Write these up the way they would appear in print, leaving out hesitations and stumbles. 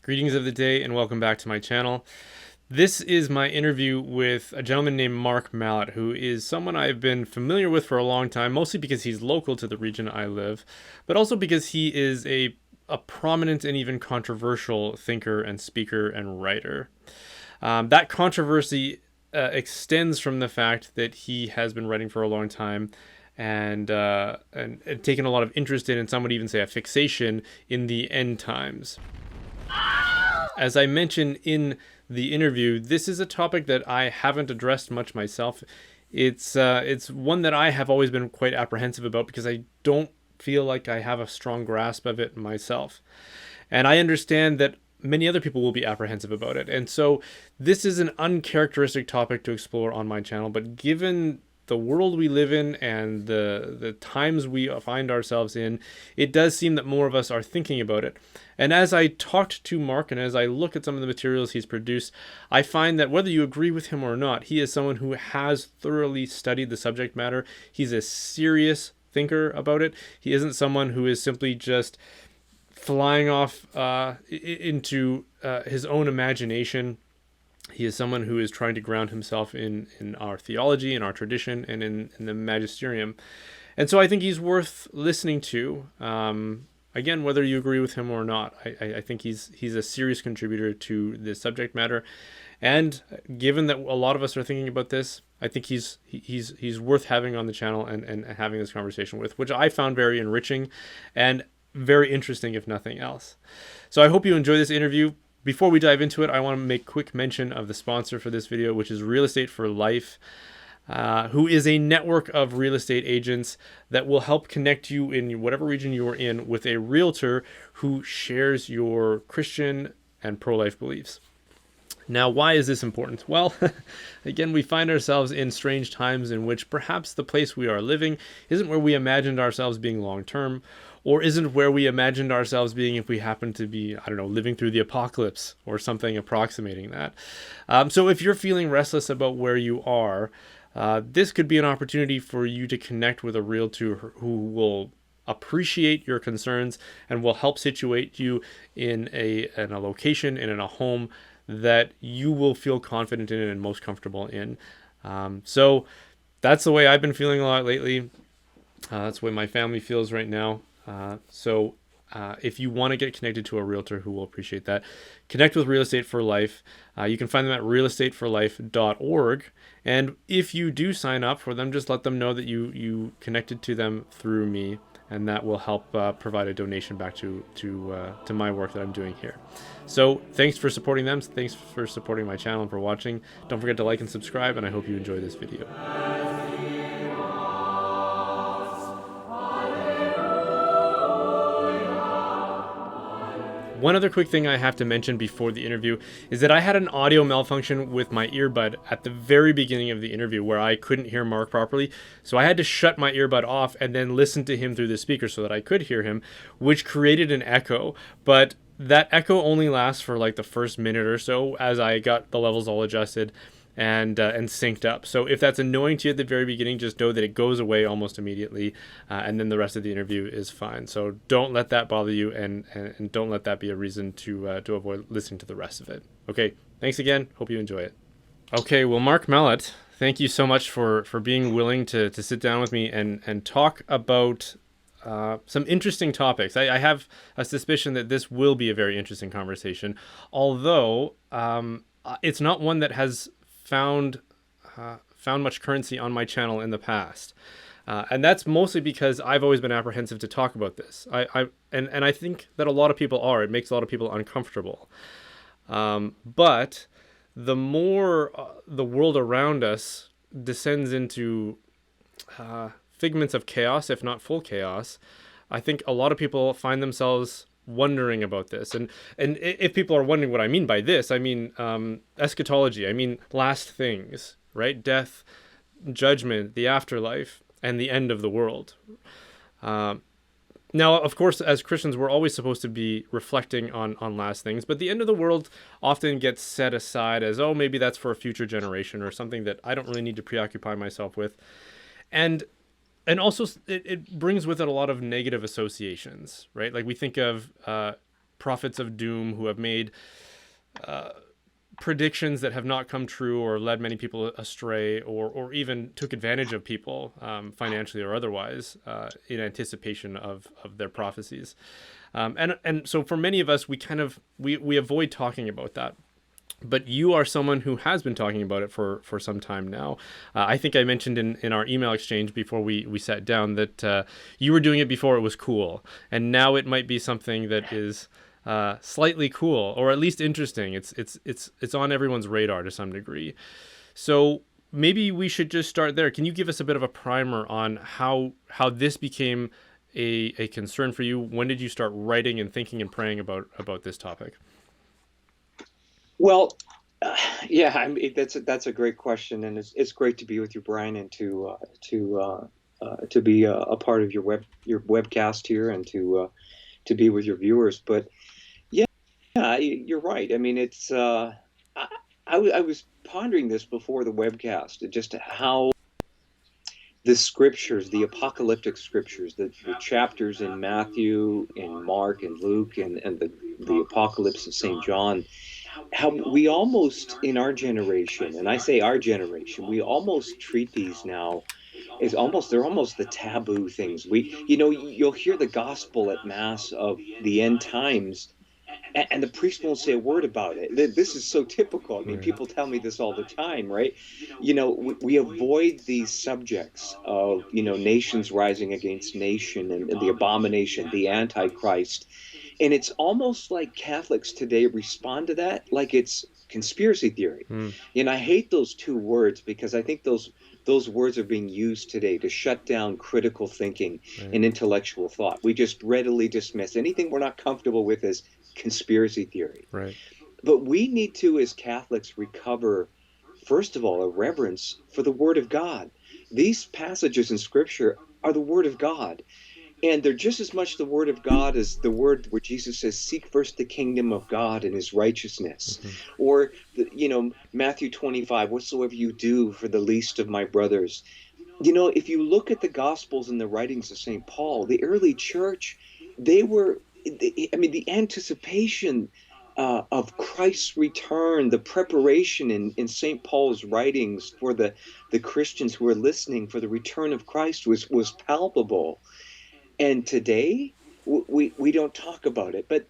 Greetings of the day and welcome back to my channel. This is my interview with a gentleman named Mark Mallett, who is someone I've been familiar with for a long time, mostly because he's local to the region I live, but also because he is a prominent and even controversial thinker and speaker and writer. That controversy extends from the fact that he has been writing for a long time and taken a lot of interest in, and some would even say a fixation in the end times. As I mentioned in the interview, this is a topic that I haven't addressed much myself. It's one that I have always been quite apprehensive about because I don't feel like I have a strong grasp of it myself. And I understand that many other people will be apprehensive about it. And so this is an uncharacteristic topic to explore on my channel, but given the world we live in and the times we find ourselves in, it does seem that more of us are thinking about it. And as I talked to Mark and as I look at some of the materials he's produced, I find that whether you agree with him or not, he is someone who has thoroughly studied the subject matter. He's a serious thinker about it. He isn't someone who is simply just flying off into his own imagination. He is someone who is trying to ground himself in our theology, in our tradition, and in the magisterium. And so I think he's worth listening to. Again, whether you agree with him or not, I think he's a serious contributor to this subject matter. And given that a lot of us are thinking about this, I think he's worth having on the channel and having this conversation with, which I found very enriching and very interesting, if nothing else. So I hope you enjoy this interview. Before we dive into it, I want to make quick mention of the sponsor for this video, which is Real Estate for Life, who is a network of real estate agents that will help connect you in whatever region you are in with a realtor who shares your Christian and pro-life beliefs. Now, why is this important? Well, again, we find ourselves in strange times in which perhaps the place we are living isn't where we imagined ourselves being long-term, or isn't where we imagined ourselves being if we happen to be, I don't know, living through the apocalypse or something approximating that. So if you're feeling restless about where you are, this could be an opportunity for you to connect with a realtor who will appreciate your concerns and will help situate you in a location and in a home that you will feel confident in and most comfortable in. So that's the way I've been feeling a lot lately. That's the way my family feels right now. So if you want to get connected to a realtor who will appreciate that, connect with Real Estate for Life. You can find them at realestateforlife.org. And if you do sign up for them, just let them know that you connected to them through me, and that will help provide a donation back to my work that I'm doing here. So thanks for supporting them. Thanks for supporting my channel and for watching. Don't forget to like and subscribe, and I hope you enjoy this video. One other quick thing I have to mention before the interview is that I had an audio malfunction with my earbud at the very beginning of the interview where I couldn't hear Mark properly. So I had to shut my earbud off and then listen to him through the speaker so that I could hear him, which created an echo. But that echo only lasts for like the first minute or so as I got the levels all adjusted and synced up. So if that's annoying to you at the very beginning, just know that it goes away almost immediately, and then the rest of the interview is fine. So don't let that bother you, and don't let that be a reason to avoid listening to the rest of it. Okay, thanks again. Hope you enjoy it. Okay, well, Mark Mallett, thank you so much for being willing to sit down with me and talk about some interesting topics. I have a suspicion that this will be a very interesting conversation, although it's not one that has found much currency on my channel in the past, and that's mostly because I've always been apprehensive to talk about this. And I think that a lot of people are. It makes a lot of people uncomfortable. But the more the world around us descends into figments of chaos, if not full chaos, I think a lot of people find themselves wondering about this. And if people are wondering what I mean by this, I mean eschatology. I mean last things, right? Death, judgment, the afterlife, and the end of the world. Now, of course, as Christians, we're always supposed to be reflecting on last things, but the end of the world often gets set aside as, oh, maybe that's for a future generation or something that I don't really need to preoccupy myself with. And also it brings with it a lot of negative associations, right? Like we think of prophets of doom who have made predictions that have not come true or led many people astray, or even took advantage of people financially or otherwise in anticipation of their prophecies. And so for many of us, we avoid talking about that. But you are someone who has been talking about it for some time now. I think I mentioned in our email exchange before we sat down that you were doing it before it was cool. And now it might be something that is slightly cool, or at least interesting. It's on everyone's radar to some degree. So maybe we should just start there. Can you give us a bit of a primer on how this became a concern for you? When did you start writing and thinking and praying about this topic? Well, yeah, I mean, that's a great question, and it's great to be with you, Brian, and to be a part of your webcast here, and to be with your viewers. But yeah, you're right. I mean, I was pondering this before the webcast, just how the scriptures, the apocalyptic scriptures, the chapters in Matthew, in Mark, and Luke, and the Apocalypse of St. John, how we almost, in our generation, and I say our generation, we almost treat these now as they're almost the taboo things. You'll hear the gospel at Mass of the end times, and the priest won't say a word about it. This is so typical. I mean, Right. people tell me this all the time, right? We avoid these subjects of, nations rising against nation, and the abomination, the Antichrist. And it's almost like Catholics today respond to that like it's conspiracy theory. Hmm. And I hate those two words, because I think those words are being used today to shut down critical thinking Right. and intellectual thought. We just readily dismiss anything we're not comfortable with as conspiracy theory. Right. But we need to, as Catholics, recover, first of all, a reverence for the Word of God. These passages in Scripture are the Word of God. And they're just as much the Word of God as the word where Jesus says, seek first the kingdom of God and his righteousness. Mm-hmm. Or, Matthew 25, whatsoever you do for the least of my brothers. If you look at the Gospels and the writings of St. Paul, the early church, the anticipation of Christ's return, the preparation in St. Paul's writings for the Christians who were listening for the return of Christ was palpable. And today, we don't talk about it. But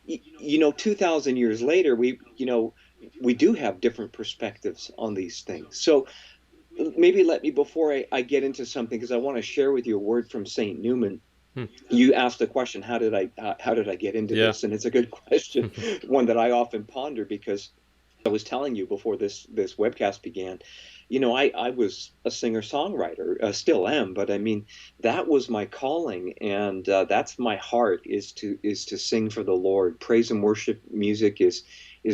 2,000 years later, we do have different perspectives on these things. So maybe let me, before I get into something, because I want to share with you a word from St. Newman. You asked the question, how did I get into this? And it's a good question, one that I often ponder, because I was telling you before this webcast began, I was a singer-songwriter, still am, but I mean, that was my calling, and that's my heart, is to sing for the Lord. Praise and worship music is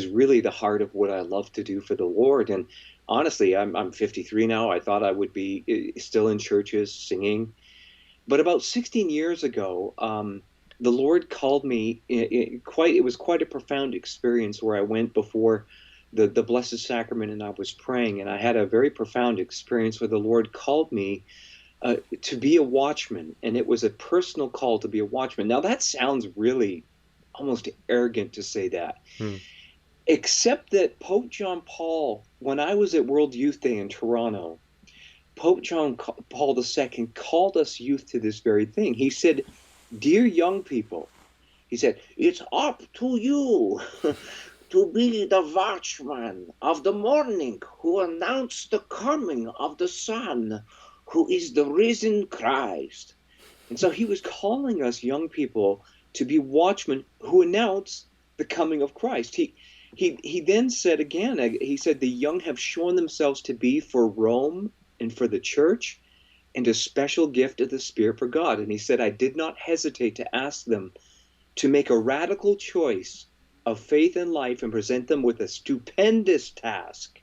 really the heart of what I love to do for the Lord. And honestly, I'm 53 now. I thought I would be still in churches singing. But about 16 years ago, the Lord called me. It was quite a profound experience, where I went before the Blessed Sacrament, and I was praying, and I had a very profound experience where the Lord called me to be a watchman, and it was a personal call to be a watchman. Now that sounds really almost arrogant to say that, except that Pope John Paul, when I was at World Youth Day in Toronto, Pope John Paul II called us youth to this very thing. He said, dear young people, he said, it's up to you to be the watchman of the morning, who announced the coming of the Son, who is the risen Christ. And so he was calling us young people to be watchmen who announce the coming of Christ. He then said again, he said, the young have shown themselves to be for Rome and for the church, and a special gift of the Spirit for God. And he said, I did not hesitate to ask them to make a radical choice of faith and life, and present them with a stupendous task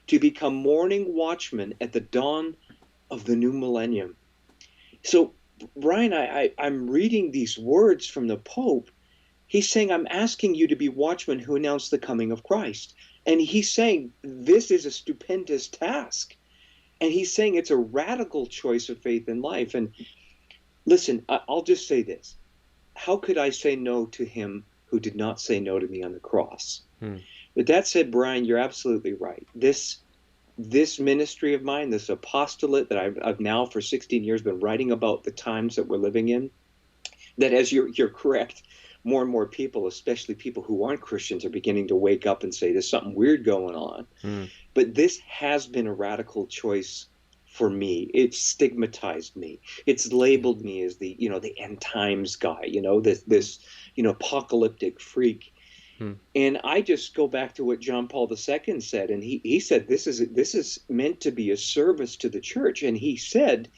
to become morning watchmen at the dawn of the new millennium. So, Brian, I'm reading these words from the Pope. He's saying, I'm asking you to be watchmen who announce the coming of Christ. And he's saying, this is a stupendous task. And he's saying it's a radical choice of faith and life. And listen, I'll just say this. How could I say no to him who did not say no to me on the cross. Hmm. But that said, Brian, you're absolutely right. This ministry of mine, this apostolate that I've now for 16 years been writing about the times that we're living in, that as you're correct, more and more people, especially people who aren't Christians, are beginning to wake up and say there's something weird going on. Hmm. But this has been a radical choice for me. It's stigmatized me. It's labeled me as the end times guy, this apocalyptic freak. Hmm. And I just go back to what John Paul II said, and he said this is meant to be a service to the church, and he said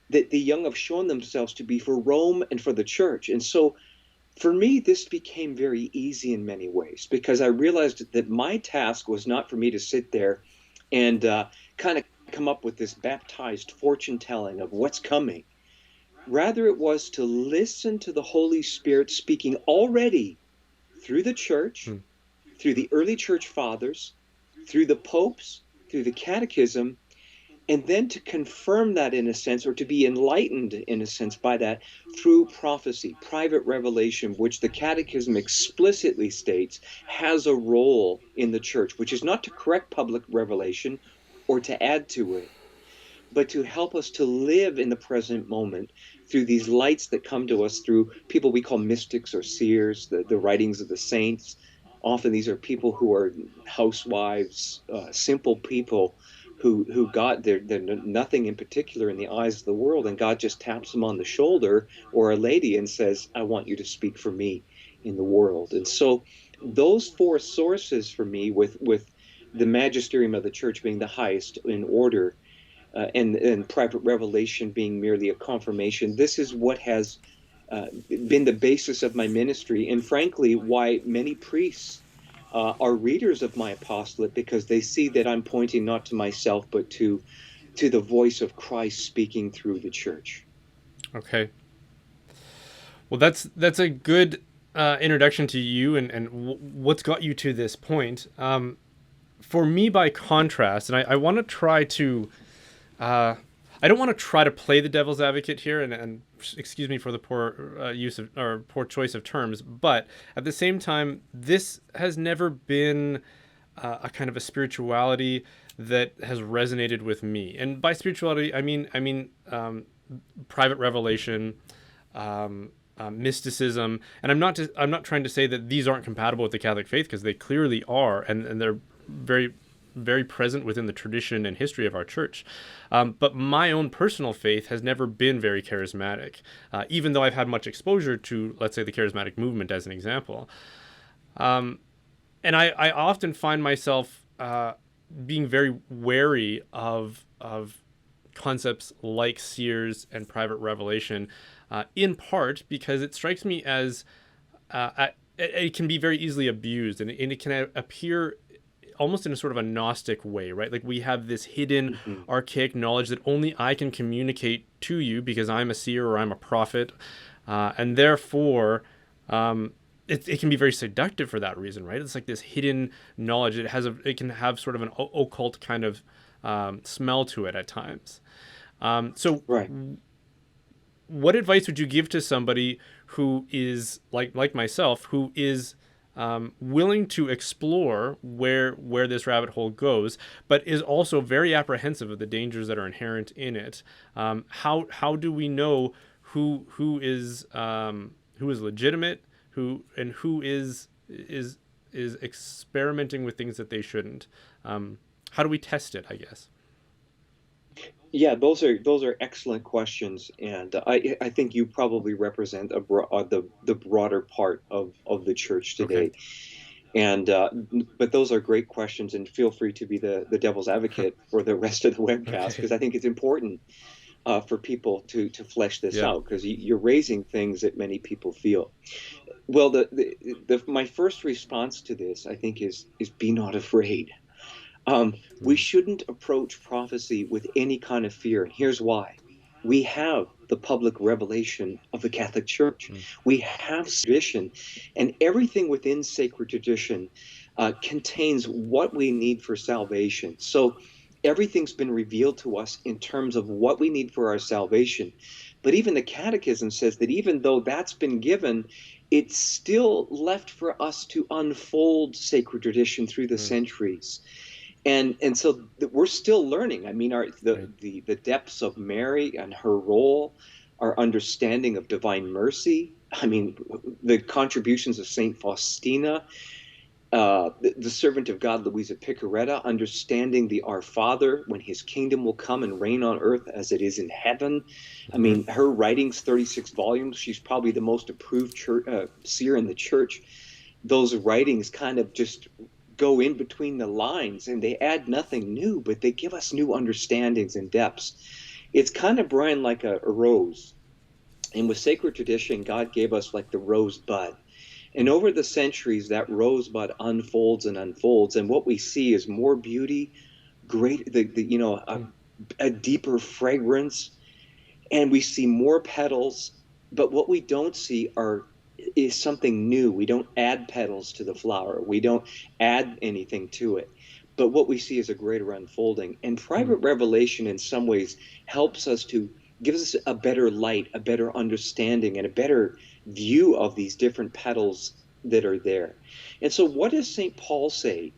that the young have shown themselves to be for Rome and for the church. And so for me, this became very easy in many ways, because I realized that my task was not for me to sit there and kind of come up with this baptized fortune telling of what's coming. Rather, it was to listen to the Holy Spirit speaking already through the church, Hmm. through the early church fathers, through the popes, through the catechism, and then to confirm that in a sense, or to be enlightened in a sense by that through prophecy, private revelation, which the catechism explicitly states has a role in the church, which is not to correct public revelation or to add to it, but to help us to live in the present moment through these lights that come to us through people we call mystics or seers, the writings of the saints. Often these are people who are housewives, simple people who got they're nothing in particular in the eyes of the world, and God just taps them on the shoulder, or a lady, and says, I want you to speak for me in the world. And so those four sources for me, with the magisterium of the church being the highest in order, and private revelation being merely a confirmation. This is what has been the basis of my ministry, and frankly, why many priests are readers of my apostolate, because they see that I'm pointing not to myself, but to the voice of Christ speaking through the church. Okay. Well, that's a good introduction to you and what's got you to this point. For me, by contrast, and I want to try to, I don't want to try to play the devil's advocate here, and excuse me for the poor use of, or poor choice of terms, but at the same time, this has never been a kind of a spirituality that has resonated with me. And by spirituality, I mean private revelation, mysticism, and I'm not trying to say that these aren't compatible with the Catholic faith, because they clearly are, and they're very very present within the tradition and history of our church. But my own personal faith has never been very charismatic, even though I've had much exposure to, let's say, the charismatic movement as an example. And I often find myself being very wary of concepts like seers and private revelation, in part because it strikes me as it can be very easily abused, and it can appear almost in a sort of a Gnostic way, right? Like we have this hidden, archaic knowledge that only I can communicate to you because I'm a seer or I'm a prophet, and therefore it can be very seductive for that reason, right? It's like this hidden knowledge. It can have sort of an occult kind of smell to it at times. So, Right. what advice would you give to somebody who is like myself, who is willing to explore where this rabbit hole goes, but is also very apprehensive of the dangers that are inherent in it? How do we know who is legitimate, who is experimenting with things that they shouldn't? How do we test it, I guess? Yeah, those are excellent questions, and I think you probably represent the broader part of the church Okay. today. And but those are great questions, and feel free to be the devil's advocate for the rest of the webcast, Okay. because I think it's important for people to flesh this Yeah. out, because you're raising things that many people feel. Well, my first response to this, I think, is be not afraid. We Mm. shouldn't approach prophecy with any kind of fear. And here's why. We have the public revelation of the Catholic Church. Mm. We have tradition, and everything within sacred tradition contains what we need for salvation. So everything's been revealed to us in terms of what we need for our salvation. But even the Catechism says that even though that's been given, it's still left for us to unfold sacred tradition through the Mm, centuries. And so we're still learning. I mean, right. the depths of Mary and her role, our understanding of divine mercy. I mean, the contributions of Saint Faustina, the servant of God, Louisa Picaretta, understanding the Our Father, when his kingdom will come and reign on earth as it is in heaven. I Hmm. mean, her writings, 36 volumes, she's probably the most approved seer in the church. Those writings kind of just go in between the lines and they add nothing new, but they give us new understandings and depths. It's kind of, Brian, like a rose. And with sacred tradition, God gave us like the rose bud. And Mm, over the centuries, that rosebud unfolds and unfolds, and what we see is more beauty, great, mm, a deeper fragrance, and we see more petals. But what we don't see is something new. We don't add petals to the flower. We don't add anything to it. But what we see is a greater unfolding. And mm, private revelation, in some ways, helps us to gives us a better light, a better understanding, and a better view of these different petals that are there. And so, what does St. Paul say?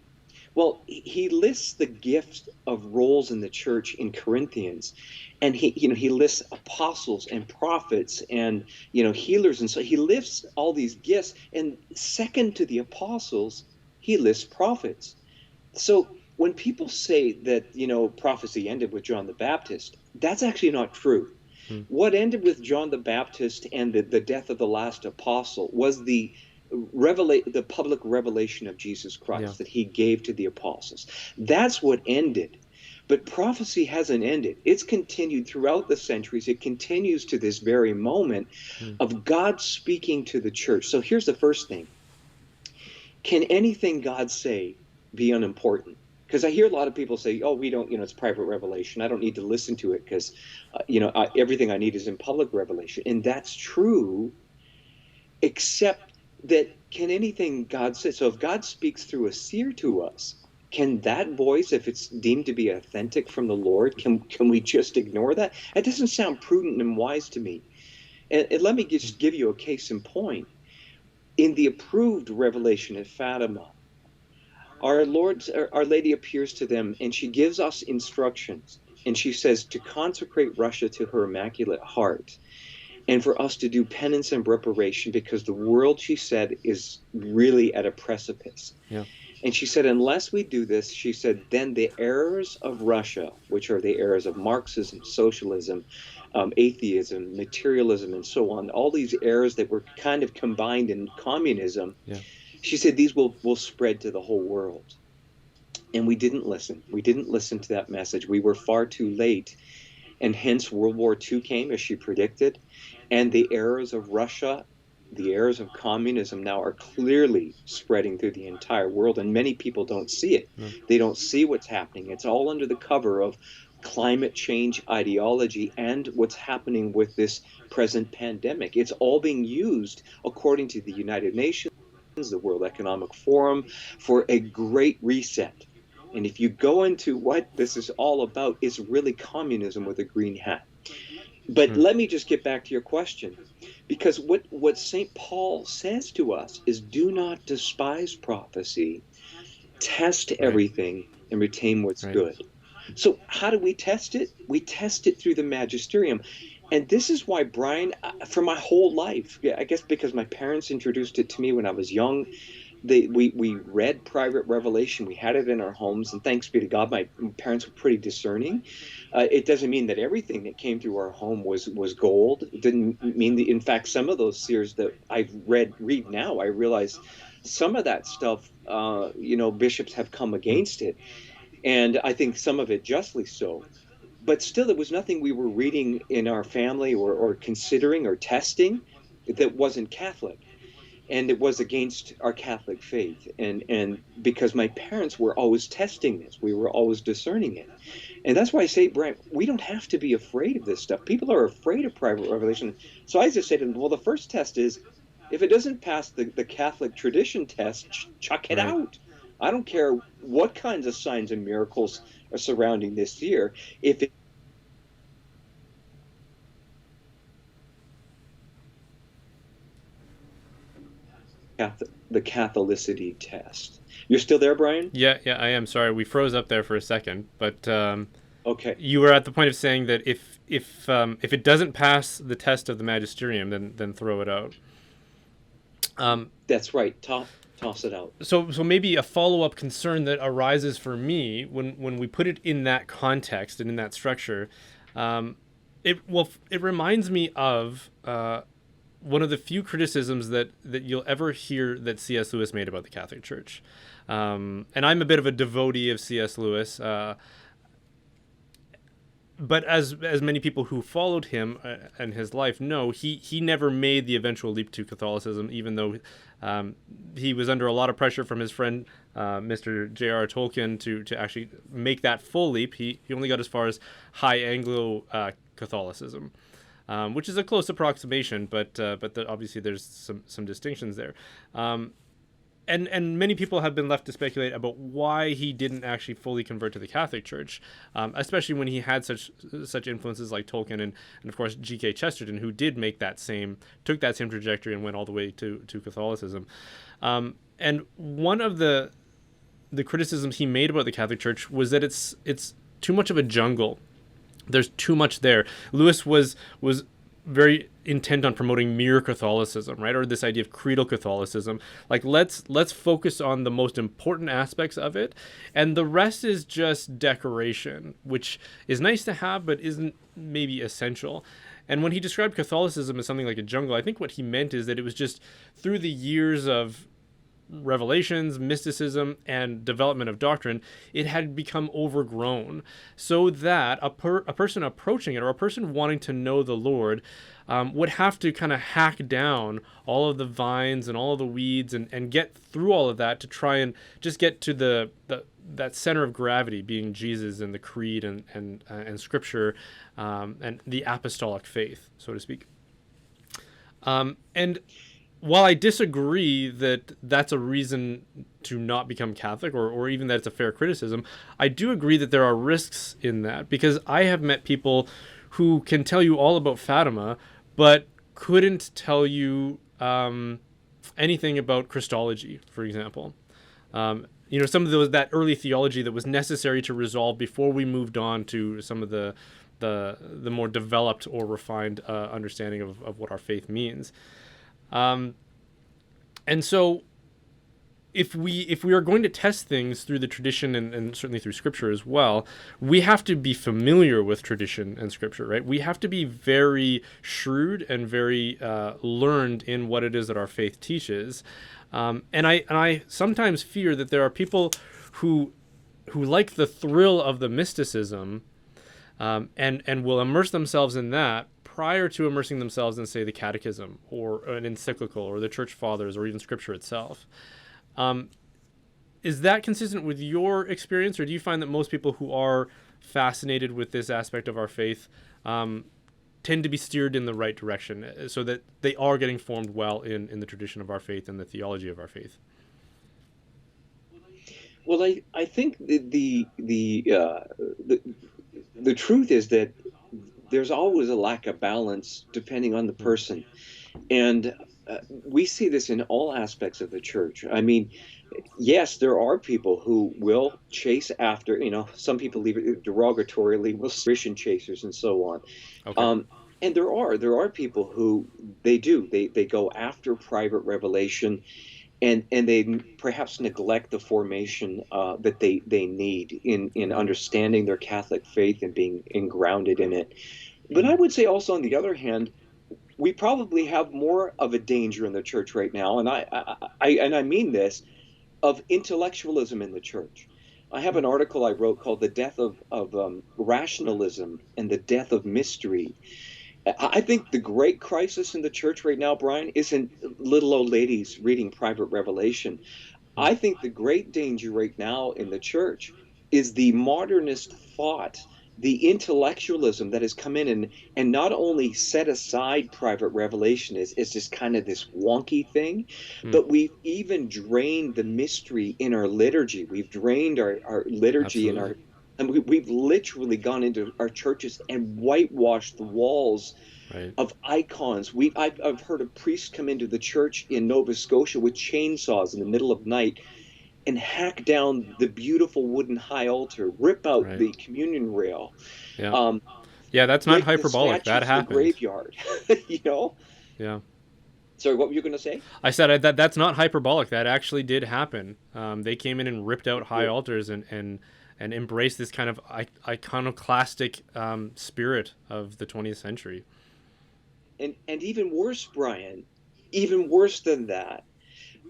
Well, he lists the gift of roles in the church in Corinthians, and he lists apostles and prophets and healers, and so he lists all these gifts. And second to the apostles, he lists prophets. So when people say that prophecy ended with John the Baptist, that's actually not true. mm. What ended with John the Baptist and the death of the last apostle was the public revelation of Jesus Yeah. Christ that he gave to the apostles. That's what ended. But prophecy hasn't ended. It's continued throughout the centuries. It continues to this very moment Mm, of God speaking to the church. So here's the first thing. Can anything God say be unimportant? Because I hear a lot of people say, "Oh, we don't, it's private revelation. I don't need to listen to it because, everything I need is in public revelation." And that's true, except that can anything God say? So if God speaks through a seer to us, can that voice, if it's deemed to be authentic from the Lord, can we just ignore that? It doesn't sound prudent and wise to me. And let me mm, just give you a case in point. In the approved revelation at Fatima, our Lady appears to them and she gives us instructions. And she says to consecrate Russia to her Immaculate Heart and for us to do penance and reparation because the world, she said, is really at a precipice. yeah. And she said, unless we do this, she said, then the errors of Russia, which are the errors of Marxism, socialism, atheism, materialism, and so on, all these errors that were kind of combined in communism, Yeah. she said these will spread to the whole world. And we didn't listen. We didn't listen to that message. We were far too late. And hence World War II came, as she predicted. And the errors of Russia, the errors of communism now are clearly spreading through the entire world. And many people don't see it. No. They don't see what's happening. It's all under the cover of climate change ideology and what's happening with this present pandemic. It's all being used, according to the United Nations, the World Economic Forum, for a great reset. And if you go into what this is all about, it's really communism with a green hat. But Mm, let me just get back to your question, because what St. Paul says to us is do not despise prophecy, test right. everything, and retain what's Right. good. So, how do we test it? We test it through the magisterium. And this is why, Brian, for my whole life, I guess because my parents introduced it to me when I was young, we read private revelation. We had it in our homes, and thanks be to God, my parents were pretty discerning. It doesn't mean that everything that came through our home was gold. It didn't mean that. In fact, some of those seers that I've read now, I realize some of that stuff, bishops have come Mm, against it, and I think some of it justly so. But still, there was nothing we were reading in our family or considering or testing that wasn't Catholic, and it was against our Catholic faith. And because my parents were always testing this, we were always discerning it. And that's why I say, Brian, we don't have to be afraid of this stuff. People are afraid of private revelation. So I just say to them, well, the first test is if it doesn't pass the Catholic tradition test, chuck it right. out. I don't care what kinds of signs and miracles are surrounding this year. If the Catholicity test. You're still there, Brian? Yeah, I am. Sorry, we froze up there for a second, but Okay. you were at the point of saying that if it doesn't pass the test of the magisterium, then throw it out. That's right. Toss it out. So maybe a follow up concern that arises for me when we put it in that context and in that structure, it reminds me of one of the few criticisms that you'll ever hear that C.S. Lewis made about the Catholic Church. And I'm a bit of a devotee of C.S. Lewis. But as many people who followed him and his life know, he never made the eventual leap to Catholicism, even though he was under a lot of pressure from his friend Mr. J.R. Tolkien to actually make that full leap. He only got as far as High Anglo Catholicism, which is a close approximation, but obviously there's some distinctions there. And many people have been left to speculate about why he didn't actually fully convert to the Catholic Church, especially when he had such influences like Tolkien and of course G.K. Chesterton, who did took that same trajectory and went all the way to Catholicism. And one of the criticisms he made about the Catholic Church was that it's too much of a jungle. There's too much there. Lewis was very intent on promoting mere Catholicism, right? Or this idea of creedal Catholicism. Like let's focus on the most important aspects of it, and the rest is just decoration, which is nice to have but isn't maybe essential. And when he described Catholicism as something like a jungle, I think what he meant is that it was just through the years of revelations, mysticism, and development of doctrine, it had become overgrown, so that a person approaching it, or a person wanting to know the Lord, would have to kind of hack down all of the vines and all of the weeds and get through all of that to try and just get to that center of gravity, being Jesus and the creed and Scripture, and the apostolic faith, so to speak. And while I disagree that that's a reason to not become Catholic, or even that it's a fair criticism, I do agree that there are risks in that, because I have met people who can tell you all about Fatima, but couldn't tell you anything about Christology, for example. Some of that early theology that was necessary to resolve before we moved on to some of the more developed or refined understanding of what our faith means. And so if we are going to test things through the tradition and certainly through Scripture as well, we have to be familiar with tradition and Scripture, right? We have to be very shrewd and very learned in what it is that our faith teaches. And I sometimes fear that there are people who like the thrill of the mysticism, and will immerse themselves in that prior to immersing themselves in, say, the Catechism or an encyclical or the Church Fathers or even Scripture itself. Is that consistent with your experience, or do you find that most people who are fascinated with this aspect of our faith tend to be steered in the right direction, so that they are getting formed well in the tradition of our faith and the theology of our faith? Well, I think the truth is that there's always a lack of balance depending on the person. And we see this in all aspects of the church. I mean, yes, there are people who will chase after, some people leave it derogatorily, will Christian chasers and so on. Okay. And there are people who they go after private revelation, and they perhaps neglect the formation that they need in understanding their Catholic faith and being grounded in it. But I would say also, on the other hand, we probably have more of a danger in the church right now, and I mean this, of intellectualism in the church. I have an article I wrote called "The Death of Rationalism and the Death of Mystery." I think the great crisis in the church right now, Brian, isn't little old ladies reading private revelation. I think the great danger right now in the church is the modernist thought, the intellectualism that has come in and not only set aside private revelation as just kind of this wonky thing, but we've even drained the mystery in our liturgy. We've drained our liturgy Absolutely. and we've literally gone into our churches and whitewashed the walls Right. of icons. I've heard of priests come into the church in Nova Scotia with chainsaws in the middle of night and hack down the beautiful wooden high altar, rip out Right. the communion rail, Yeah. um, Yeah, that's not break the hyperbolic. statue That to the happened. graveyard. you know? Yeah. Sorry, what were you going to say? I said that that's not hyperbolic. That actually did happen. They came in and ripped out It high did. altars and embraced this kind of iconoclastic spirit of the 20th century. And even worse, Brian, even worse than that,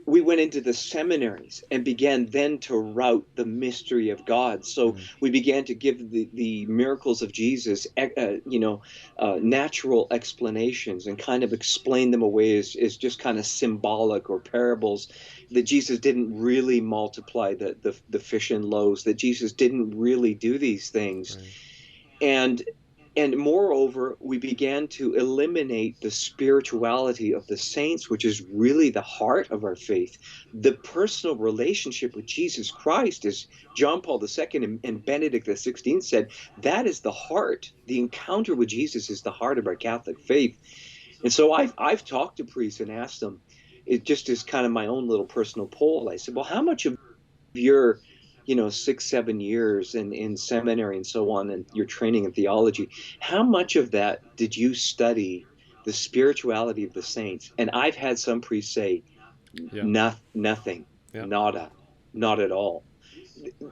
we went into the seminaries and began then to route the mystery of God. So Mm-hmm. we began to give the miracles of Jesus, natural explanations and kind of explain them away as just kind of symbolic or parables, that Jesus didn't really multiply the fish and loaves, that Jesus didn't really do these things. Right. And and moreover, we began to eliminate the spirituality of the saints, which is really the heart of our faith. The personal relationship with Jesus Christ, as John Paul II and Benedict XVI said, that is the heart. The encounter with Jesus is the heart of our Catholic faith. And so I've talked to priests and asked them, it just is kind of my own little personal poll. I said, well, how much of your 6 7 years in seminary and so on, and your training in theology, how much of that did you study the spirituality of the saints? And I've had some priests say, Yeah. nothing, Yeah. nada, not at all.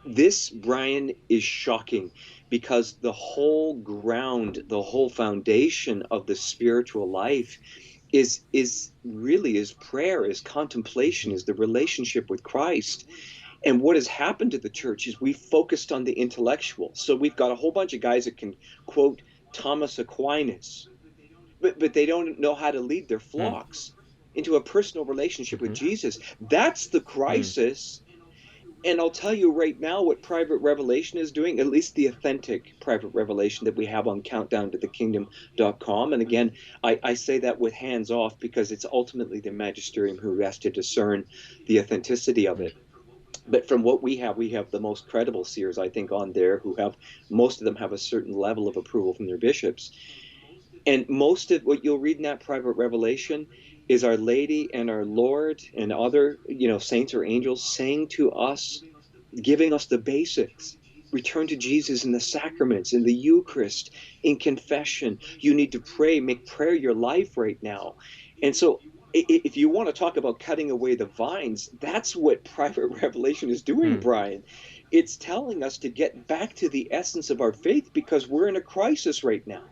This, Brian, is shocking, because the whole ground, the whole foundation of the spiritual life is really is prayer, is contemplation, Mm-hmm. is the relationship with Christ. And what has happened to the church is we focused on the intellectual. So we've got a whole bunch of guys that can quote Thomas Aquinas, but they don't know how to lead their Mm. flocks into a personal relationship with Mm-hmm. Jesus. That's the Mm. crisis. And I'll tell you right now what private revelation is doing, at least the authentic private revelation that we have on countdown to the kingdom.com. And again, I say that with hands off, because it's ultimately the magisterium who has to discern the authenticity of Mm. it. But from what we have the most credible seers, I think, on there, who have, most of them have a certain level of approval from their bishops. And most of what you'll read in that private revelation is Our Lady and our Lord and other, saints or angels saying to us, giving us the basics. Return to Jesus in the sacraments, in the Eucharist, in confession. You need to pray, make prayer your life right now. And so, if you want to talk about cutting away the vines, that's what private revelation is doing, Mm. Brian. It's telling us to get back to the essence of our faith, because we're in a crisis right now.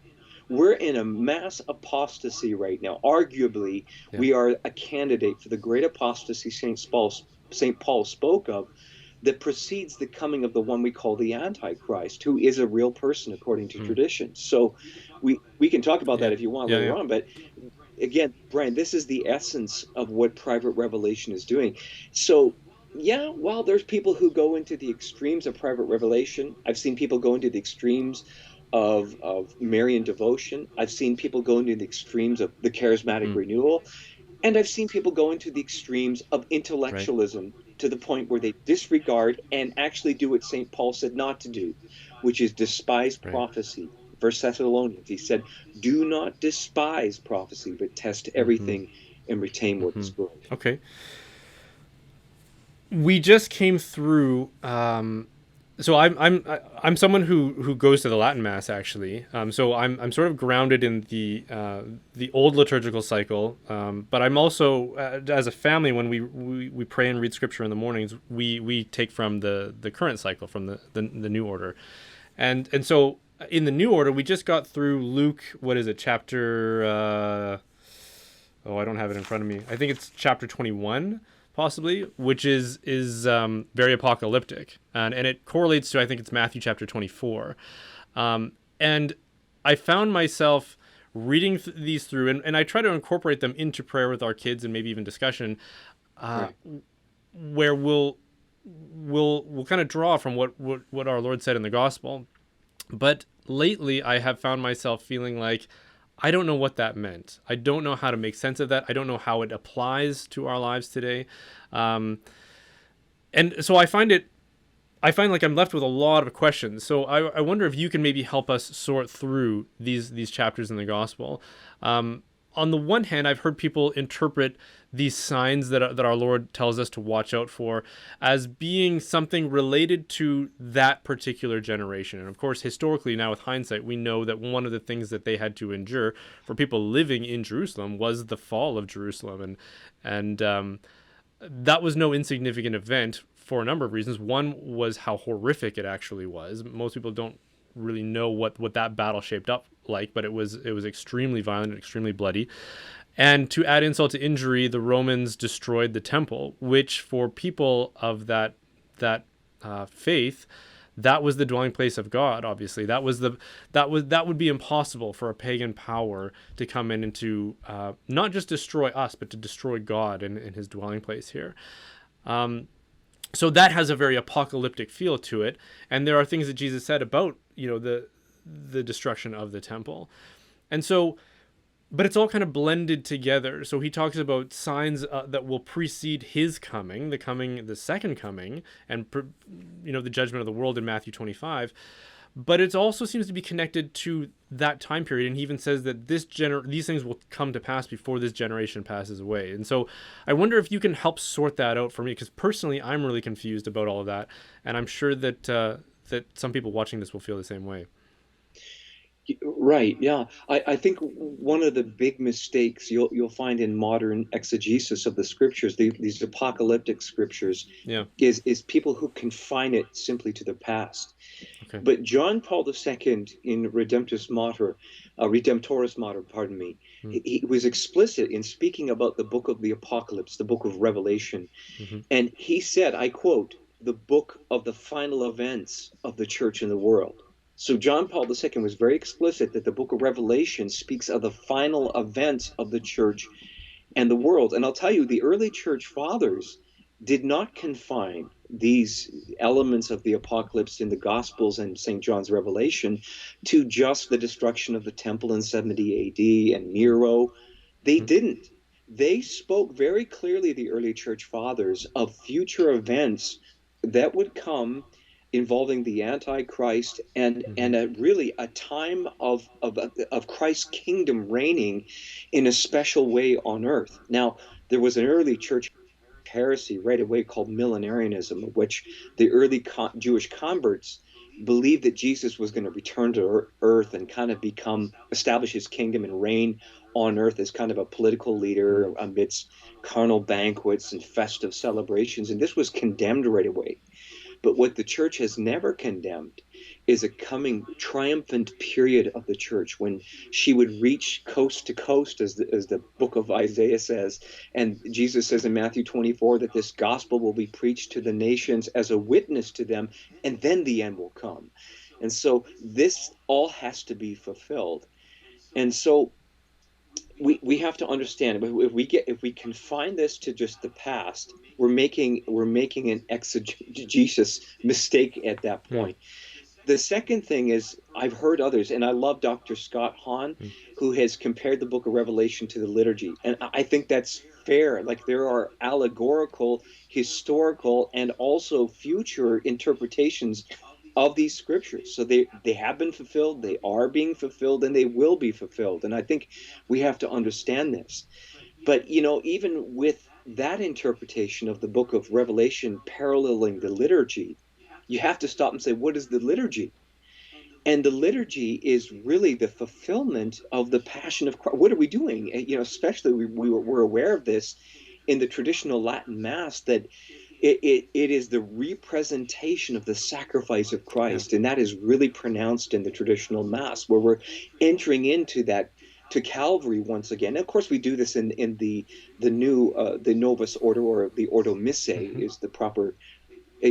We're in a mass apostasy right now. Arguably, Yeah. we are a candidate for the great apostasy St. Paul spoke of, that precedes the coming of the one we call the Antichrist, who is a real person according to Mm. tradition. So we can talk about Yeah. that if you want Yeah. later Yeah. on. But again, Brian, this is the essence of what private revelation is doing. So yeah, well, there's people who go into the extremes of private revelation. I've seen people go into the extremes of Marian devotion. I've seen people go into the extremes of the charismatic Mm. renewal. And I've seen people go into the extremes of Right. intellectualism, to the point where they disregard and actually do what St. Paul said not to do, which is despise Right. prophecy. First Thessalonians, he said, do not despise prophecy, but test Mm-hmm. everything and retain what Mm-hmm. is good. Okay. We just came through. So I'm someone who goes to the Latin Mass, actually. So I'm sort of grounded in the old liturgical cycle. But I'm also, as a family, when we pray and read Scripture in the mornings, we take from the current cycle, from the new order, and so in the new order we just got through Luke. What is it? Chapter. Oh, I don't have it in front of me. I think it's chapter 21, possibly, which is very apocalyptic, and it correlates to, I think it's Matthew chapter 24, and I found myself reading these through, and I try to incorporate them into prayer with our kids and maybe even discussion, Right. where we'll kind of draw from what our Lord said in the gospel. But lately, I have found myself feeling like I don't know what that meant. I don't know how to make sense of that. I don't know how it applies to our lives today. And so I find I find like I'm left with a lot of questions. So I wonder if you can maybe help us sort through these chapters in the gospel. Um, on the one hand, I've heard people interpret these signs that our Lord tells us to watch out for as being something related to that particular generation. And of course, historically, now with hindsight, we know that one of the things that they had to endure for people living in Jerusalem was the fall of Jerusalem, and that was no insignificant event for a number of reasons. One was how horrific it actually was. Most people don't really know what that battle shaped up like, but it was extremely violent and extremely bloody. And to add insult to injury, the Romans destroyed the temple, which for people of that faith, that was the dwelling place of God. Obviously, that would be impossible for a pagan power to come in and to not just destroy us, but to destroy God in His dwelling place here. So that has a very apocalyptic feel to it, and there are things that Jesus said about the destruction of the temple, and so. But it's all kind of blended together. So he talks about signs that will precede his coming, the second coming, and the judgment of the world in Matthew 25. But it also seems to be connected to that time period, and he even says that these things will come to pass before this generation passes away. And so I wonder if you can help sort that out for me, because personally I'm really confused about all of that, and I'm sure that that some people watching this will feel the same way. Right. Yeah. I think one of the big mistakes you'll find in modern exegesis of the scriptures, these apocalyptic scriptures, Yeah. is people who confine it simply to the past. Okay. But John Paul II in Redemptoris Mater, pardon me, Mm. he was explicit in speaking about the book of the Apocalypse, the book of Revelation. Mm-hmm. And he said, I quote, the book of the final events of the church in the world. So John Paul II was very explicit that the book of Revelation speaks of the final events of the church and the world. And I'll tell you, the early church fathers did not confine these elements of the apocalypse in the Gospels and St. John's Revelation to just the destruction of the temple in 70 AD and Nero. They Mm-hmm. didn't. They spoke very clearly, the early church fathers, of future events that would come involving the Antichrist Mm-hmm. and really a time of Christ's kingdom reigning in a special way on earth. Now, there was an early church heresy right away called millenarianism, of which the early Jewish converts believed that Jesus was going to return to earth and kind of establish his kingdom and reign on earth as kind of a political leader amidst carnal banquets and festive celebrations. And this was condemned right away. But what the church has never condemned is a coming triumphant period of the church when she would reach coast to coast, as the book of Isaiah says. And Jesus says in Matthew 24 that this gospel will be preached to the nations as a witness to them, and then the end will come. And so this all has to be fulfilled. And so we have to understand, if we confine this to just the past, we're making an exegesis mistake at that Mm. point. The second thing is, I've heard others, and I love Dr. Scott Hahn, Mm. who has compared the book of Revelation to the liturgy. And I think that's fair. Like, there are allegorical, historical, and also future interpretations of these scriptures. So they have been fulfilled, they are being fulfilled, and they will be fulfilled. And I think we have to understand this. But, even with that interpretation of the book of Revelation paralleling the liturgy, you have to stop and say, what is the liturgy? And the liturgy is really the fulfillment of the passion of Christ. What are we doing? Especially we're aware of this in the traditional Latin Mass, that it is the representation of the sacrifice of Yeah. Christ. And that is really pronounced in the traditional Mass, where we're entering into that, to Calvary once again. And of course, we do this in the new the Novus Ordo, or the Ordo Missae Mm-hmm. is the proper.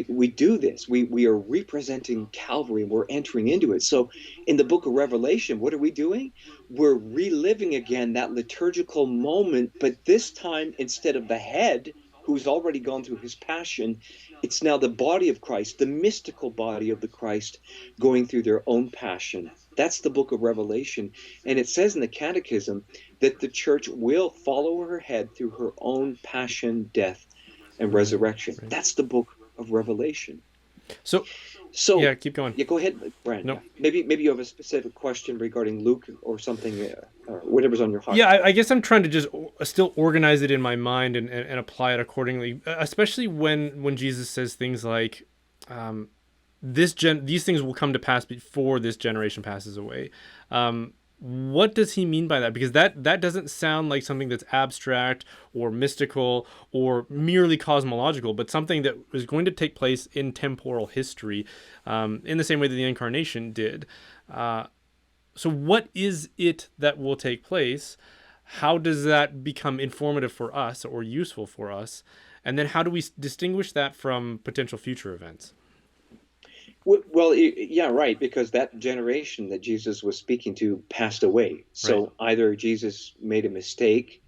We do this. We are representing Calvary, and we're entering into it. So in the book of Revelation, what are we doing? We're reliving again that liturgical moment, but this time, instead of the head, who's already gone through his passion, it's now the body of Christ, the mystical body of the Christ, going through their own passion. That's the book of Revelation. And it says in the Catechism that the church will follow her head through her own passion, death, and Right. resurrection. Right. That's the book of Revelation. So So, yeah, keep going. yeah, go ahead, Brian. No. Yeah, maybe you have a specific question regarding Luke or something, or whatever's on your heart. Yeah, I guess I'm trying to just still organize it in my mind and apply it accordingly, especially when Jesus says things like, these things will come to pass before this generation passes away. What does he mean by that? Because that doesn't sound like something that's abstract or mystical or merely cosmological, but something that is going to take place in temporal history, in the same way that the incarnation did. So what is it that will take place? How does that become informative for us or useful for us? And then how do we distinguish that from potential future events? Well, yeah, right, because that generation that Jesus was speaking to passed away. Right. So either Jesus made a mistake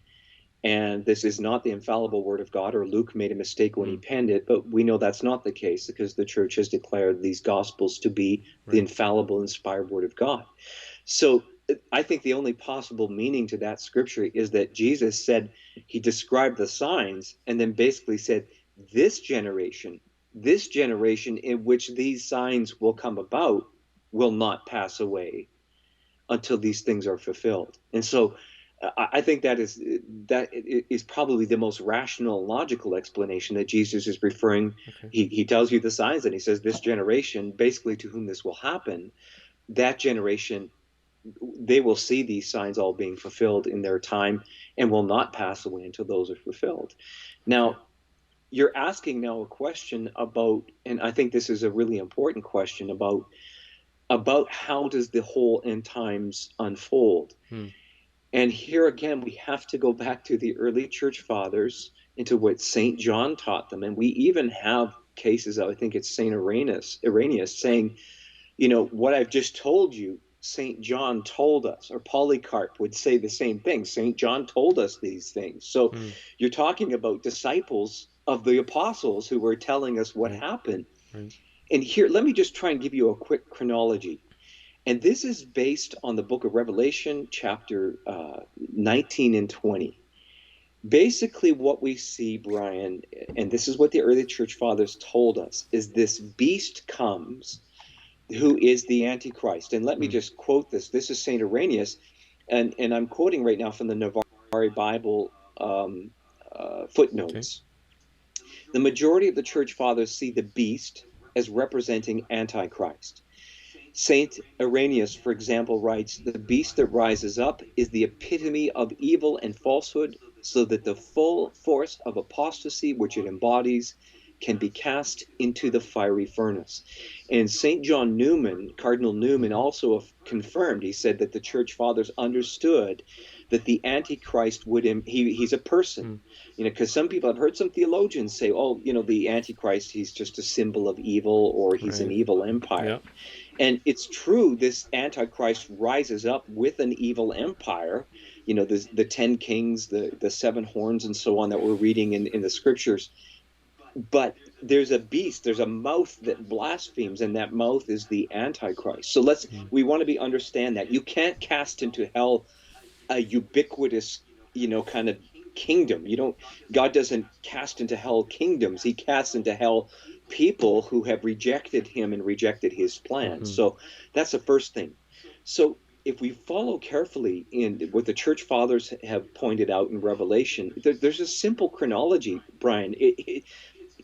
and this is not the infallible word of God, or Luke made a mistake when he Mm, penned it, but we know that's not the case because the church has declared these gospels to be the right. infallible, inspired word of God. So I think the only possible meaning to that scripture is that Jesus said, he described the signs and then basically said, this generation, this generation in which these signs will come about will not pass away until these things are fulfilled. And so I think that is probably the most rational, logical explanation that Jesus is referring. Okay. He tells you the signs and he says, this generation, basically to whom this will happen, that generation, they will see these signs all being fulfilled in their time and will not pass away until those are fulfilled. Okay. Now, you're asking now a question about, and I think this is a really important question about how does the whole end times unfold. Hmm. And here again, we have to go back to the early church fathers, into what St. John taught them. And we even have cases of, I think it's St. Irenaeus saying, what I've just told you, St. John told us, or Polycarp would say the same thing. St. John told us these things. So Hmm. you're talking about disciples of the apostles who were telling us what Right. happened. Right. And here, let me just try and give you a quick chronology. And this is based on the book of Revelation, chapter 19 and 20. Basically, what we see, Brian, and this is what the early church fathers told us, is this beast comes who is the Antichrist. And let me Hmm. just quote this. This is St. Irenaeus, and I'm quoting right now from the Navarre Bible Okay. footnotes. The majority of the church fathers see the beast as representing Antichrist. Saint Irenaeus, for example, writes, the beast that rises up is the epitome of evil and falsehood, so that the full force of apostasy which it embodies can be cast into the fiery furnace. And St. John Newman, Cardinal Newman, Mm-hmm. also confirmed, he said that the church fathers understood that the Antichrist he's a person. Hmm. Because some people, I've heard some theologians say, oh, the Antichrist, he's just a symbol of evil, or he's an Right. evil empire. Yeah. And it's true, this Antichrist rises up with an evil empire, the 10 kings, the seven horns, and so on that we're reading in the scriptures. But there's a beast, there's a mouth that blasphemes, and that mouth is the Antichrist. So Hmm. we want to be understand that you can't cast into hell a ubiquitous, kind of kingdom. God doesn't cast into hell kingdoms. He casts into hell people who have rejected him and rejected his plan. Mm-hmm. So that's the first thing. So if we follow carefully in what the church fathers have pointed out in Revelation, there's a simple chronology, Brian.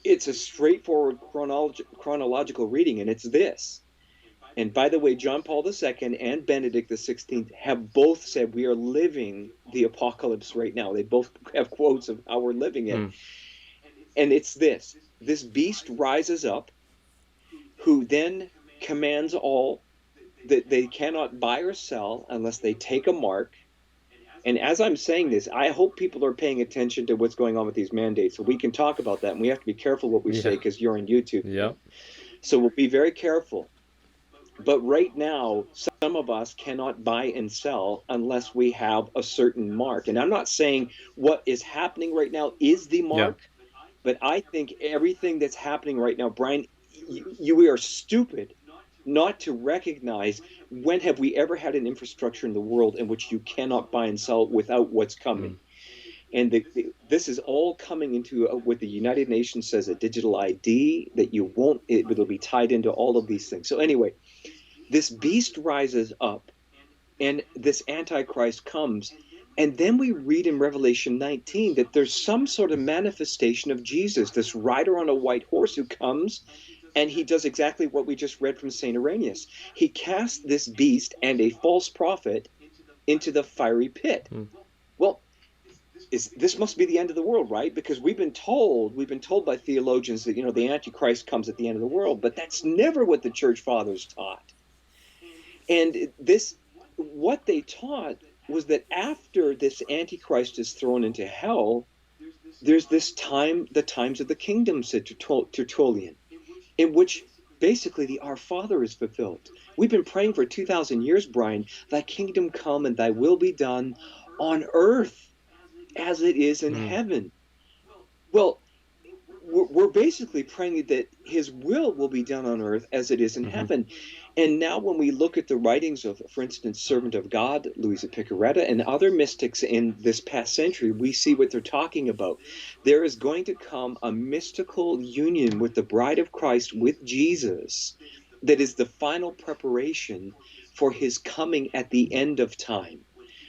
It's a straightforward chronological reading, and it's this. And by the way, John Paul II and Benedict XVI have both said we are living the apocalypse right now. They both have quotes of how we're living it. Hmm. And it's this beast rises up, who then commands all that they cannot buy or sell unless they take a mark. And as I'm saying this, I hope people are paying attention to what's going on with these mandates. So we can talk about that. And we have to be careful what we say Yeah. because you're on YouTube. Yep. So we'll be very careful. But right now, some of us cannot buy and sell unless we have a certain mark. And I'm not saying what is happening right now is the Yeah. mark, but I think everything that's happening right now, Brian, we are stupid not to recognize, when have we ever had an infrastructure in the world in which you cannot buy and sell without what's Hmm. coming? And this is all coming into what the United Nations says, a digital ID that you won't, it'll be tied into all of these things. So anyway, this beast rises up and this Antichrist comes. And then we read in Revelation 19 that there's some sort of manifestation of Jesus, this rider on a white horse who comes, and he does exactly what we just read from St. Irenaeus. He casts this beast and a false prophet into the fiery pit. Well, this must be the end of the world, right? Because we've been told by theologians that, the Antichrist comes at the end of the world, but that's never what the church fathers taught. And what they taught was that after this Antichrist is thrown into hell, there's this time, the times of the kingdom, said Tertullian, in which basically the Our Father is fulfilled. We've been praying for 2,000 years, Brian, thy kingdom come and thy will be done on earth as it is in heaven. Well, we're basically praying that his will be done on earth as it is in heaven. And now when we look at the writings of, for instance, Servant of God, Louisa Picaretta, and other mystics in this past century, we see what they're talking about. There is going to come a mystical union with the bride of Christ, with Jesus, that is the final preparation for his coming at the end of time,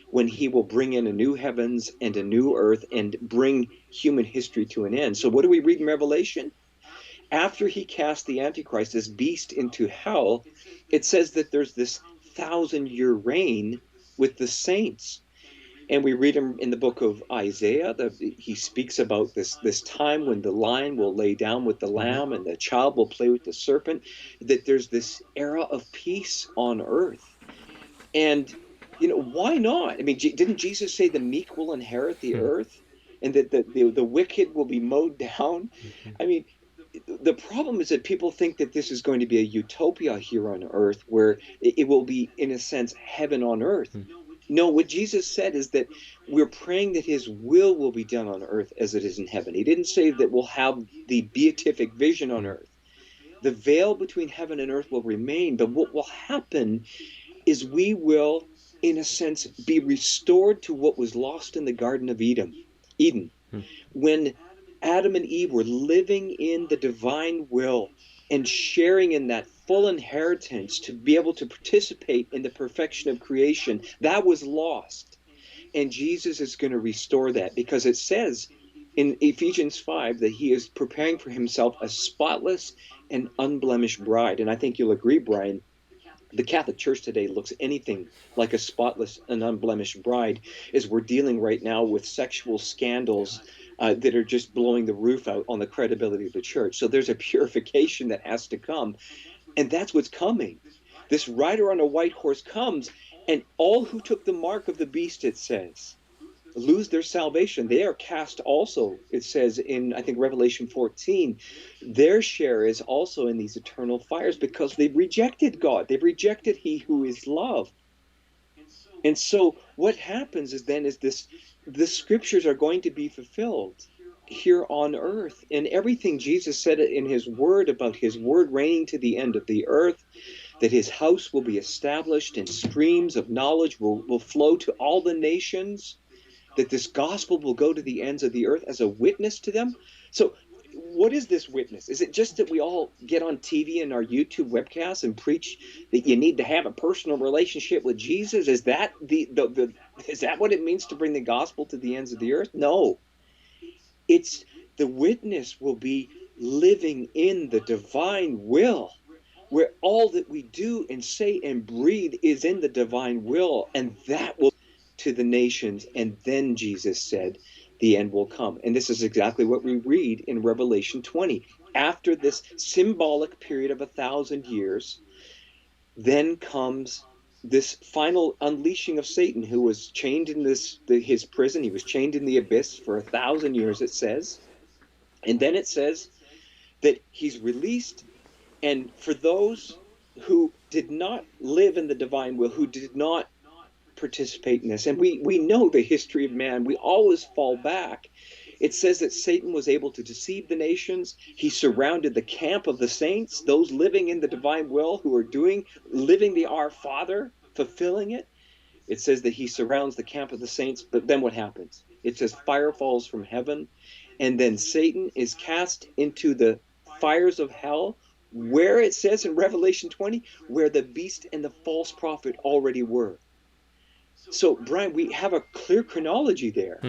when he will bring in a new heavens and a new earth and bring human history to an end. So what do we read in Revelation? After he cast the Antichrist, this beast, into hell, it says that there's this 1,000-year reign with the saints. And we read him in the book of Isaiah, he speaks about this time when the lion will lay down with the lamb and the child will play with the serpent, that there's this era of peace on earth. And why not? I mean, didn't Jesus say the meek will inherit the earth and that the wicked will be mowed down? I mean, the problem is that people think that this is going to be a utopia here on earth where it will be, in a sense, heaven on earth. No, what Jesus said is that we're praying that his will be done on earth as it is in heaven. He didn't say that we'll have the beatific vision on earth. The veil between heaven and earth will remain, but what will happen is we will, in a sense, be restored to what was lost in the Garden of Eden. When Adam and Eve were living in the divine will and sharing in that full inheritance to be able to participate in the perfection of creation, that was lost. And Jesus is going to restore that, because it says in Ephesians 5 that he is preparing for himself a spotless and unblemished bride. And I think you'll agree, Brian, the Catholic Church today looks anything like a spotless and unblemished bride, as we're dealing right now with sexual scandals that are just blowing the roof out on the credibility of the church. So there's a purification that has to come, and that's what's coming. This rider on a white horse comes, and all who took the mark of the beast, it says, lose their salvation. They are cast also, it says in, I think, Revelation 14, their share is also in these eternal fires, because they've rejected God. They've rejected he who is love. And so what happens is the scriptures are going to be fulfilled here on earth. And everything Jesus said in his word about his word reigning to the end of the earth, that his house will be established and streams of knowledge will flow to all the nations, that this gospel will go to the ends of the earth as a witness to them. So what is this witness? Is it just that we all get on TV and our YouTube webcasts and preach that you need to have a personal relationship with Jesus? Is that is that what it means to bring the gospel to the ends of the earth? No. It's the witness will be living in the divine will, where all that we do and say and breathe is in the divine will, and that will to the nations. And then Jesus said, the end will come. And this is exactly what we read in Revelation 20. After this symbolic period of 1,000 years, then comes this final unleashing of Satan, who was chained in his prison. He was chained in the abyss for 1,000 years, it says. And then it says that he's released. And for those who did not live in the divine will, who did not participate in this, and we know the history of man, we always fall back. It says that Satan was able to deceive the nations. He surrounded the camp of the saints, those living in the divine will, who are living the Our Father, fulfilling it. It says that he surrounds the camp of the saints, but then what happens? It says fire falls from heaven, and then Satan is cast into the fires of hell, where it says in Revelation 20, where the beast and the false prophet already were. So, Brian, we have a clear chronology there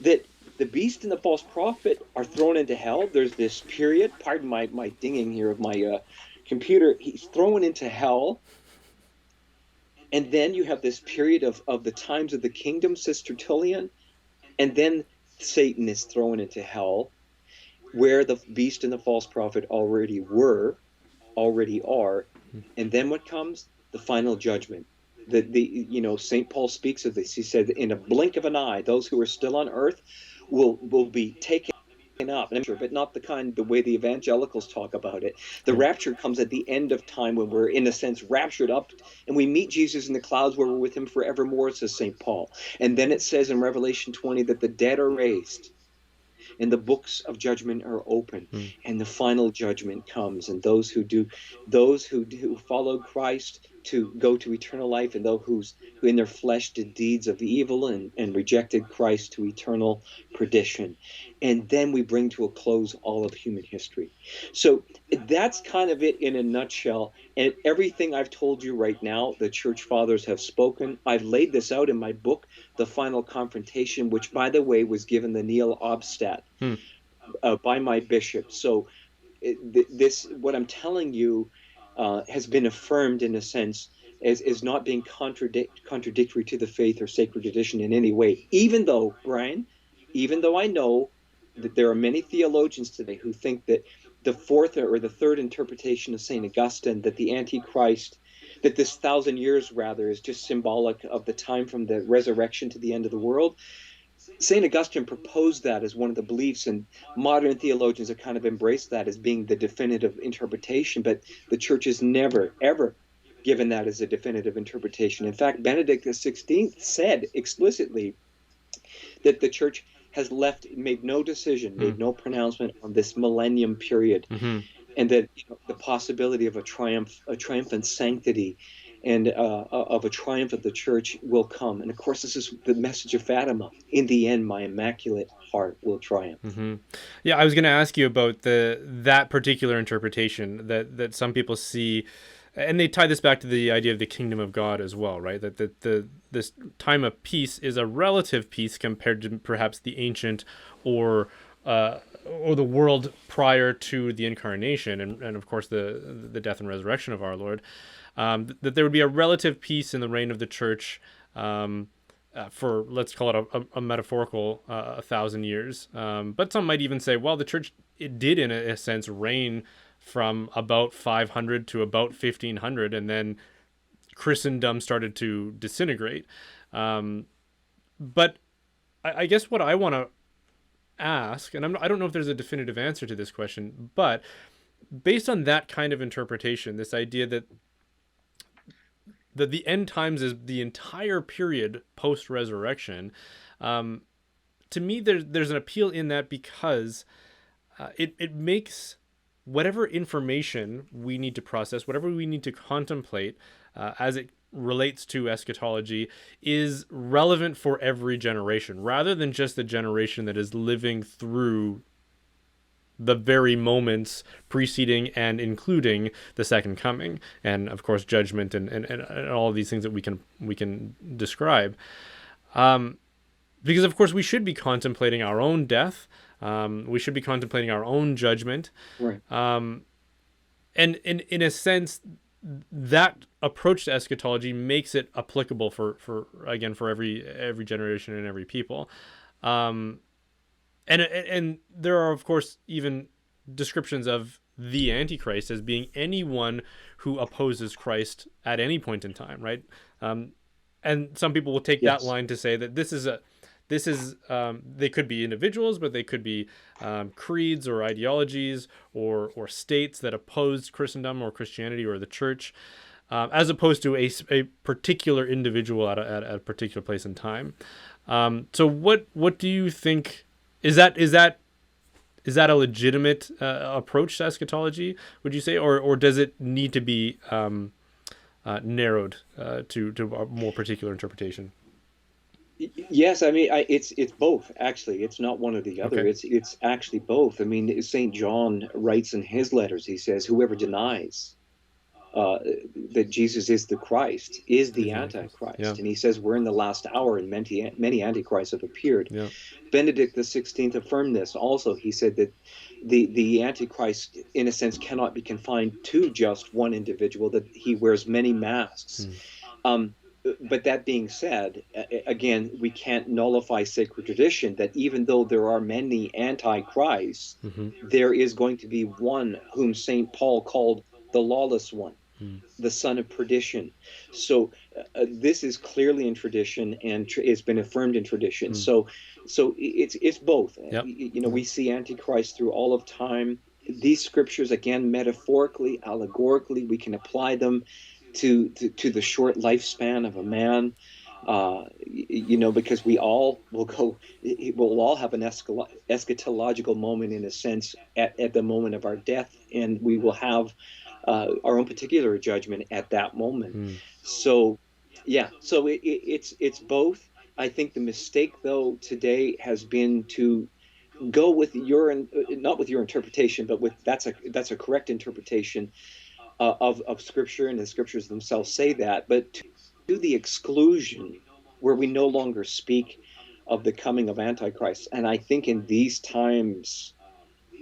that the beast and the false prophet are thrown into hell. There's this period, pardon my dinging here of my computer, he's thrown into hell. And then you have this period of the times of the kingdom, says Tertullian, and then Satan is thrown into hell, where the beast and the false prophet already are. And then what comes? The final judgment. St. Paul speaks of this. He said, in a blink of an eye, those who are still on earth will be taken up, but not the way the evangelicals talk about it. The rapture comes at the end of time, when we're, in a sense, raptured up, and we meet Jesus in the clouds, where we're with him forevermore, says St. Paul. And then it says in Revelation 20 that the dead are raised, and the books of judgment are open, and the final judgment comes, and those who followed Christ to go to eternal life, and those who in their flesh did deeds of evil and rejected Christ to eternal perdition. And then we bring to a close all of human history. So that's kind of it in a nutshell. And everything I've told you right now, the church fathers have spoken. I've laid this out in my book, The Final Confrontation, which, by the way, was given the Neil Obstat by my bishop. So what I'm telling you has been affirmed, in a sense, as not being contradictory to the faith or sacred tradition in any way. Even though, Brian, I know that there are many theologians today who think that the fourth or the third interpretation of St. Augustine, that the Antichrist, that this 1,000 years rather, is just symbolic of the time from the resurrection to the end of the world. St. Augustine proposed that as one of the beliefs, and modern theologians have kind of embraced that as being the definitive interpretation, but the church has never, ever given that as a definitive interpretation. In fact, Benedict XVI said explicitly that the church has made no decision, made no pronouncement on this millennium period, and that the possibility of a triumphant sanctity and of a triumph of the church will come. And of course, this is the message of Fatima. In the end, my immaculate heart will triumph. Yeah, I was going to ask you about that particular interpretation that some people see, and they tie this back to the idea of the kingdom of God as well, right? That this time of peace is a relative peace compared to perhaps the ancient or the world prior to the incarnation, and of course the death and resurrection of our Lord. That there would be a relative peace in the reign of the church for, let's call it a metaphorical 1,000 years. But some might even say, well, the church, it did in a sense reign from about 500 to about 1500, and then Christendom started to disintegrate. But I guess what I want to ask, and I don't know if there's a definitive answer to this question, but based on that kind of interpretation, this idea that the end times is the entire period post-resurrection, to me there's an appeal in that, because it makes whatever information we need to process, whatever we need to contemplate as it relates to eschatology, is relevant for every generation, rather than just the generation that is living through the very moments preceding and including the second coming, and of course judgment and all of these things that we can describe. Because of course we should be contemplating our own death. We should be contemplating our own judgment. Right. And in a sense, that approach to eschatology makes it applicable for every generation and every people. And there are, of course, even descriptions of the Antichrist as being anyone who opposes Christ at any point in time, right? And some people will take that line to say that they could be individuals, but they could be creeds or ideologies or states that oppose Christendom or Christianity or the church, as opposed to a particular individual at a particular place in time. So what do you think? Is that a legitimate approach to eschatology, would you say, or does it need to be narrowed to a more particular interpretation? Yes, I mean, it's both actually. It's not one or the other. Okay. It's actually both. I mean, Saint John writes in his letters. He says, "Whoever denies uh, that Jesus is the Christ is Is the the Antichrist. Yeah. Antichrist." And he says, "We're in the last hour, and many Antichrists have appeared." Yeah. Benedict XVI affirmed this. Also, he said that the Antichrist, in a sense, cannot be confined to just one individual; that he wears many masks. Hmm. Um, but that being said, again, we can't nullify sacred tradition that even though there are many antichrists, Mm-hmm. there is going to be one whom St. Paul called the lawless one, Mm. the son of perdition. So this is clearly in tradition and it's been affirmed in tradition. Mm. So it's both. Yep. You know, we Yep. see Antichrist through all of time. These scriptures, again, metaphorically, allegorically, we can apply them to the short lifespan of a man. You know, because we all will go, we'll all have an eschatological moment in a sense at the moment of our death, and we will have our own particular judgment at that moment. Mm. So, yeah, so it's both. I think the mistake, though, today has been to go with your not with your interpretation, but with that's a correct interpretation of Scripture, and the Scriptures themselves say that, but to the exclusion where we no longer speak of the coming of Antichrist. And I think in these times,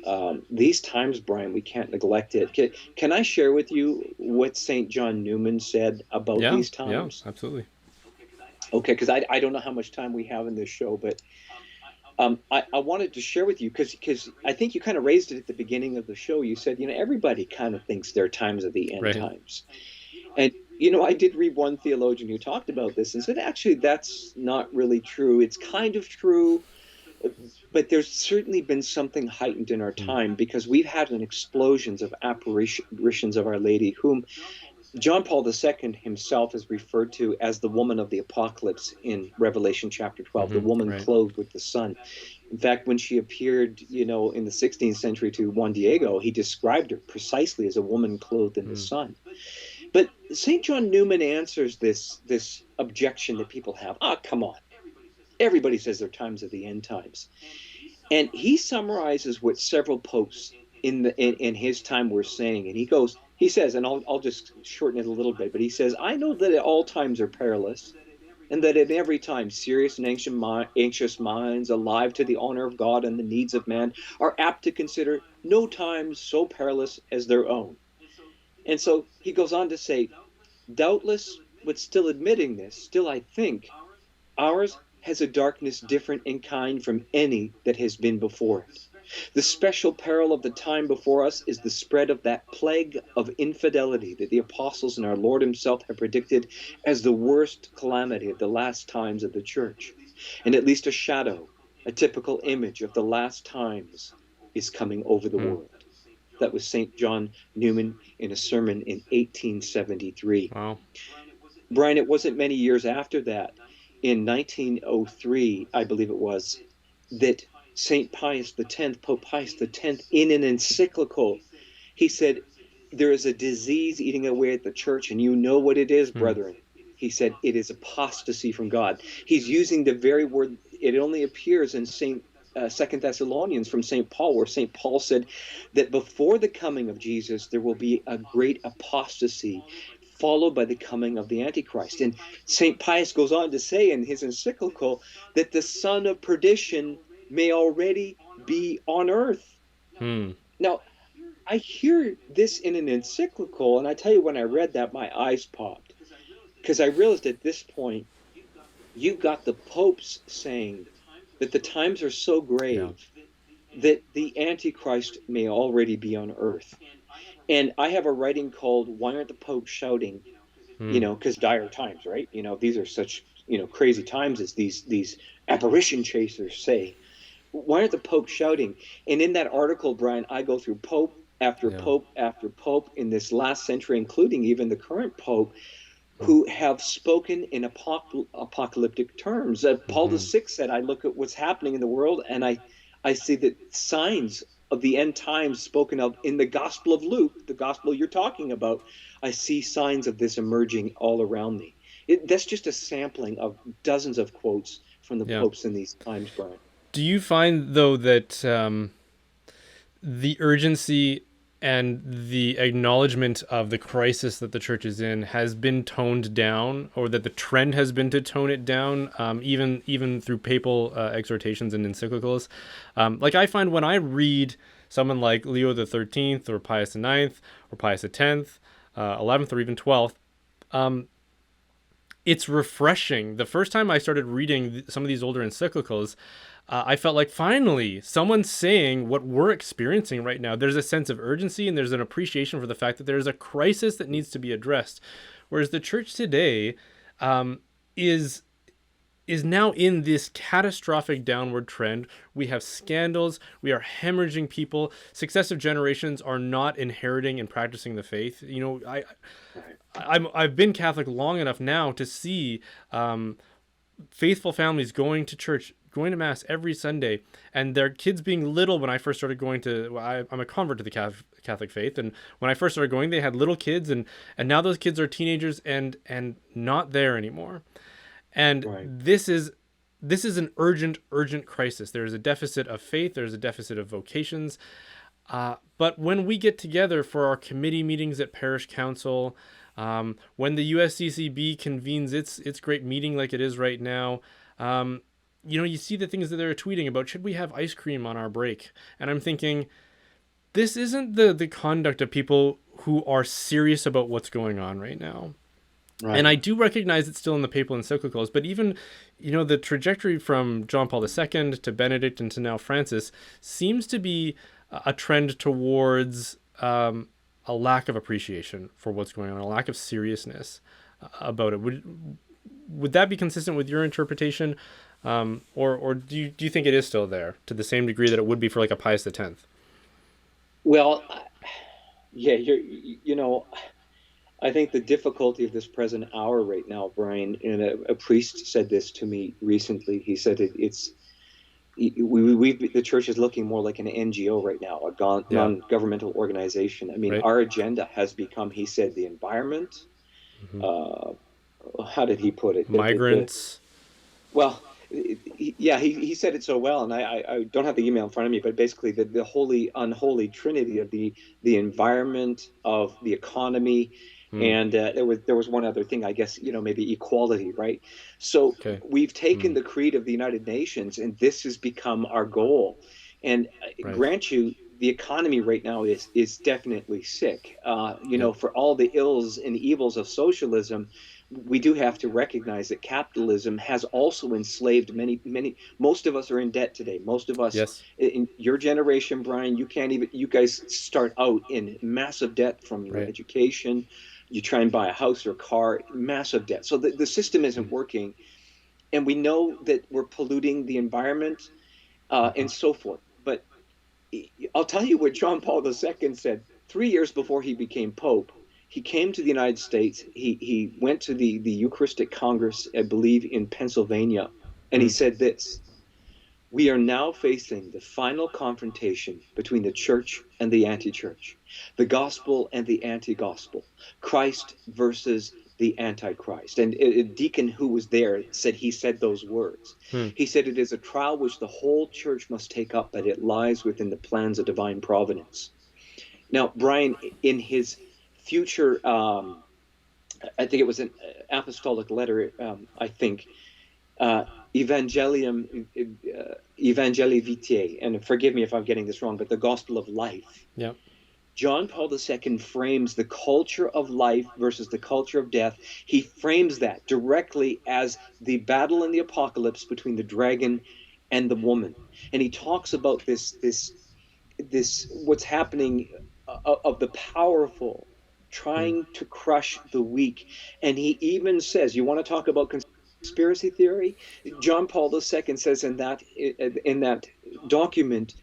Brian, we can't neglect it. Can I share with you what St. John Newman said about Yeah. these Yeah. times? Absolutely. Okay, because I don't know how much time we have in this show, but I wanted to share with you because I think you kind of raised it at the beginning of the show. You said, you know, everybody kind of thinks there are times of the end Right. times. And, you know, I did read one theologian who talked about this and said, actually, that's not really true. It's kind of true, but there's certainly been something heightened in our Mm. time because we've had an explosions of apparitions of Our Lady, whom John Paul II himself is referred to as the woman of the apocalypse in Revelation chapter 12, the Mm-hmm. woman Right. clothed with the sun. In fact, when she appeared, you know, in the 16th century to Juan Diego, he described her precisely as a woman clothed in the Mm. sun. But St. John Newman answers this objection that people have. Ah, come on. Everybody says there are times of the end times. And he summarizes what several popes in his time were saying. And he says, and I'll just shorten it a little bit, but he says, I know that at all times are perilous, and that at every time serious and anxious minds, alive to the honor of God and the needs of man, are apt to consider no times so perilous as their own. And so he goes on to say, doubtless, but still admitting this, still I think ours has a darkness different in kind from any that has been before it. The special peril of the time before us is the spread of that plague of infidelity that the apostles and our Lord himself have predicted as the worst calamity of the last times of the church. And at least a shadow, a typical image of the last times is coming over the Mm. world. That was St. John Newman in a sermon in 1873. Wow. Brian, it wasn't many years after that, in 1903, I believe it was, that St. Pius X, Pope Pius X, in an encyclical, he said, there is a disease eating away at the church, and you know what it is, Mm. brethren. He said, it is apostasy from God. He's using the very word, it only appears in Second Thessalonians from St. Paul, where St. Paul said that before the coming of Jesus, there will be a great apostasy, followed by the coming of the Antichrist. And St. Pius goes on to say in his encyclical that the son of perdition may already be on earth. Mm. Now, I hear this in an encyclical, and I tell you, when I read that, my eyes popped because I realized at this point, you've got the popes saying that the times are so Yeah. grave that the Antichrist may already be on earth. And I have a writing called Why Aren't the Popes Shouting? You Mm. know, because dire times, right? You know, these are such, you know, crazy times, as these apparition chasers say. Why aren't the popes shouting? And in that article, Brian, I go through pope after Yeah. pope after pope in this last century, including even the current pope, Mm. who have spoken in apocalyptic terms. Paul Mm-hmm. VI said, I look at what's happening in the world, and I see that signs of the end times spoken of in the Gospel of Luke, the Gospel you're talking about. I see signs of this emerging all around me. That's just a sampling of dozens of quotes from the Yeah. popes in these times, Brian. Do you find though that the urgency and the acknowledgement of the crisis that the church is in has been toned down, or that the trend has been to tone it down, even through papal exhortations and encyclicals? Like I find when I read someone like Leo the 13th or Pius the Ninth or Pius the 10th, 11th or even 12th, it's refreshing. The first time I started reading some of these older encyclicals, I felt like finally someone's saying what we're experiencing right now. There's a sense of urgency and there's an appreciation for the fact that there's a crisis that needs to be addressed. Whereas the church today is now in this catastrophic downward trend. We have scandals. We are hemorrhaging people. Successive generations are not inheriting and practicing the faith. You know, I've been Catholic long enough now to see faithful families going to church, going to mass every Sunday, and their kids being little. When I first started going to, well, I'm a convert to the Catholic faith, and when I first started going, they had little kids, and now those kids are teenagers and not there anymore. And Right. this is an urgent crisis. There is a deficit of faith. There's a deficit of vocations. But when we get together for our committee meetings at parish council, when the USCCB convenes its great meeting like it is right now, you know, you see the things that they're tweeting about. Should we have ice cream on our break? And I'm thinking, this isn't the conduct of people who are serious about what's going on right now. Right. And I do recognize it's still in the papal encyclicals, but even, you know, the trajectory from John Paul II to Benedict and to now Francis seems to be a trend towards a lack of appreciation for what's going on, a lack of seriousness about it. Would that be consistent with your interpretation, or do you think it is still there to the same degree that it would be for like a Pius X? Well, yeah, you know, I think the difficulty of this present hour right now, Brian, and a priest said this to me recently. He said the church is looking more like an NGO right now, a Yeah. non-governmental organization. I mean, Right. our agenda has become, he said, the environment. Uh, how did he put it? Migrants. Well, yeah, he said it so well, and I don't have the email in front of me, but basically the holy, unholy trinity of the environment, of the economy, and there was one other thing, I guess, you know, maybe equality, right? So Okay. we've taken the creed of the United Nations, and this has become our goal. And Right. grant you, the economy right now is definitely sick. You Yep. know, for all the ills and evils of socialism, we do have to recognize that capitalism has also enslaved many. Most of us are in debt today. Most of us Yes. in your generation, Brian, you guys start out in massive debt from your Right. education. You try and buy a house or a car, massive debt. So the system isn't working. And we know that we're polluting the environment, and so forth. But I'll tell you what John Paul II said 3 years before he became Pope. He came to the United States. He went to the Eucharistic Congress, I believe, in Pennsylvania, and he said this: "We are now facing the final confrontation between the church and the anti-church, the gospel and the anti-gospel, Christ versus the antichrist." And a deacon who was there said he said those words. Hmm. He said, "It is a trial which the whole church must take up, but it lies within the plans of divine providence." Now, Brian, in his future, I think it was an apostolic letter, I think, uh, Evangelium, Evangelii Vitae, and forgive me if I'm getting this wrong, but the gospel of life. Yep. John Paul II frames the culture of life versus the culture of death. He frames that directly as the battle in the apocalypse between the dragon and the woman. And he talks about this what's happening, of the powerful trying to crush the weak. And he even says, you want to talk about conspiracy theory? John Paul II says in that document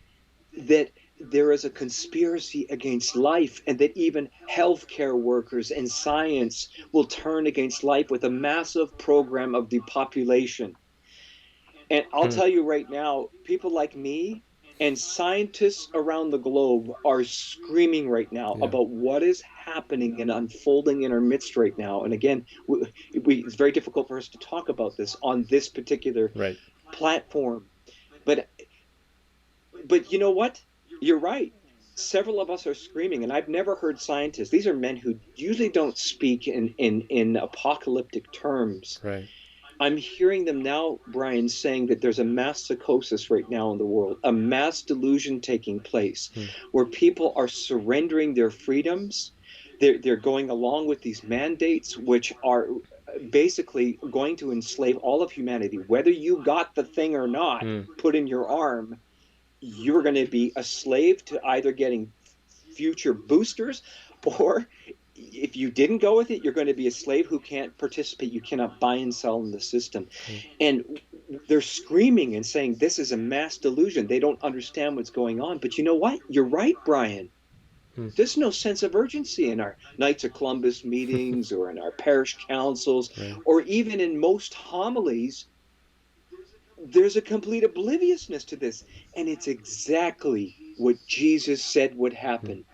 that there is a conspiracy against life, and that even healthcare workers and science will turn against life with a massive program of depopulation. And I'll tell you right now, people like me and scientists around the globe are screaming right now Yeah. about what is happening and unfolding in our midst right now. And again, it's very difficult for us to talk about this on this particular Right. platform. But you know what? You're right. Several of us are screaming, and I've never heard scientists. These are men who usually don't speak in apocalyptic terms. Right. I'm hearing them now, Brian, saying that there's a mass psychosis right now in the world, a mass delusion taking place, Hmm. where people are surrendering their freedoms. They're going along with these mandates, which are basically going to enslave all of humanity. Whether you got the thing or not Hmm. put in your arm, you're going to be a slave to either getting future boosters, or if you didn't go with it, you're going to be a slave who can't participate. You cannot buy and sell in the system. Hmm. And they're screaming and saying this is a mass delusion. They don't understand what's going on. But you know what? You're right, Brian. Hmm. There's no sense of urgency in our Knights of Columbus meetings or in our parish councils, Right. or even in most homilies. There's a complete obliviousness to this. And it's exactly what Jesus said would Hmm. happen.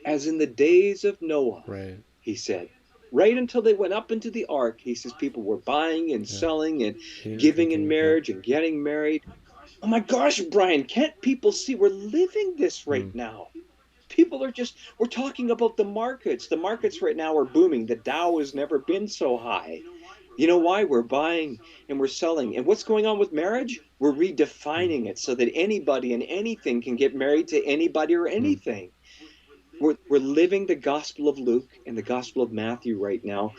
As in the days of Noah, Right. he said. Right until they went up into the ark, he says people were buying and Yeah. selling and Eating and giving in drinking. Yeah. marriage and getting married. Oh my gosh, Brian, can't people see we're living this right Hmm. now? People are just, we're talking about the markets. The markets right now are booming. The Dow has never been so high. You know why? We're buying and we're selling. And what's going on with marriage? We're Hmm. redefining it so that anybody and anything can get married to anybody or Hmm. anything. We're living the Gospel of Luke and the Gospel of Matthew right now.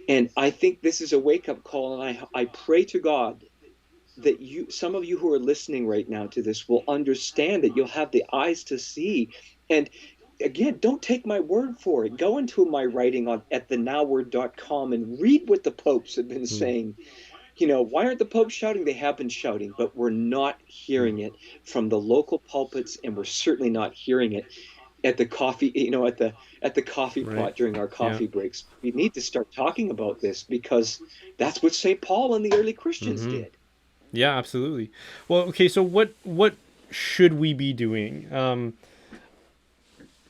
And I think this is a wake up call. And I pray to God that some of you who are listening right now to this will understand, that you'll have the eyes to see. And again, don't take my word for it. Go into my writing at thenowword.com and read what the popes have been Hmm. saying. Why aren't the popes shouting? They have been shouting, but we're not Hmm. hearing it from the local pulpits, and we're certainly not hearing it at the coffee, at the coffee Right. pot during our Yeah. coffee breaks. We need to start talking about this, because that's what St. Paul and the early Christians Hmm. did. Yeah. Absolutely. Well, okay. So what should we be doing?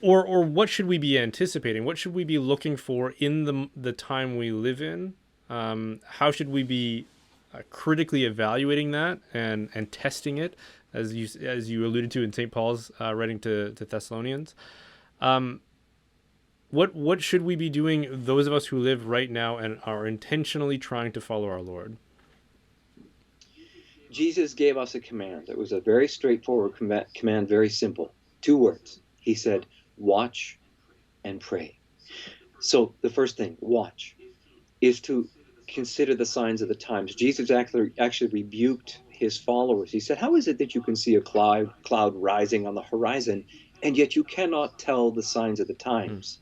Or what should we be anticipating? What should we be looking for in the time we live in? How should we be critically evaluating that and testing it, as you alluded to in St. Paul's writing to Thessalonians? What should we be doing? Those of us who live right now and are intentionally trying to follow our Lord. Jesus gave us a command. It was a very straightforward command, very simple. 2 words. He said, watch and pray. So the first thing, watch, is to consider the signs of the times. Jesus actually rebuked his followers. He said, how is it that you can see a cloud rising on the horizon, and yet you cannot tell the signs of the Hmm. times?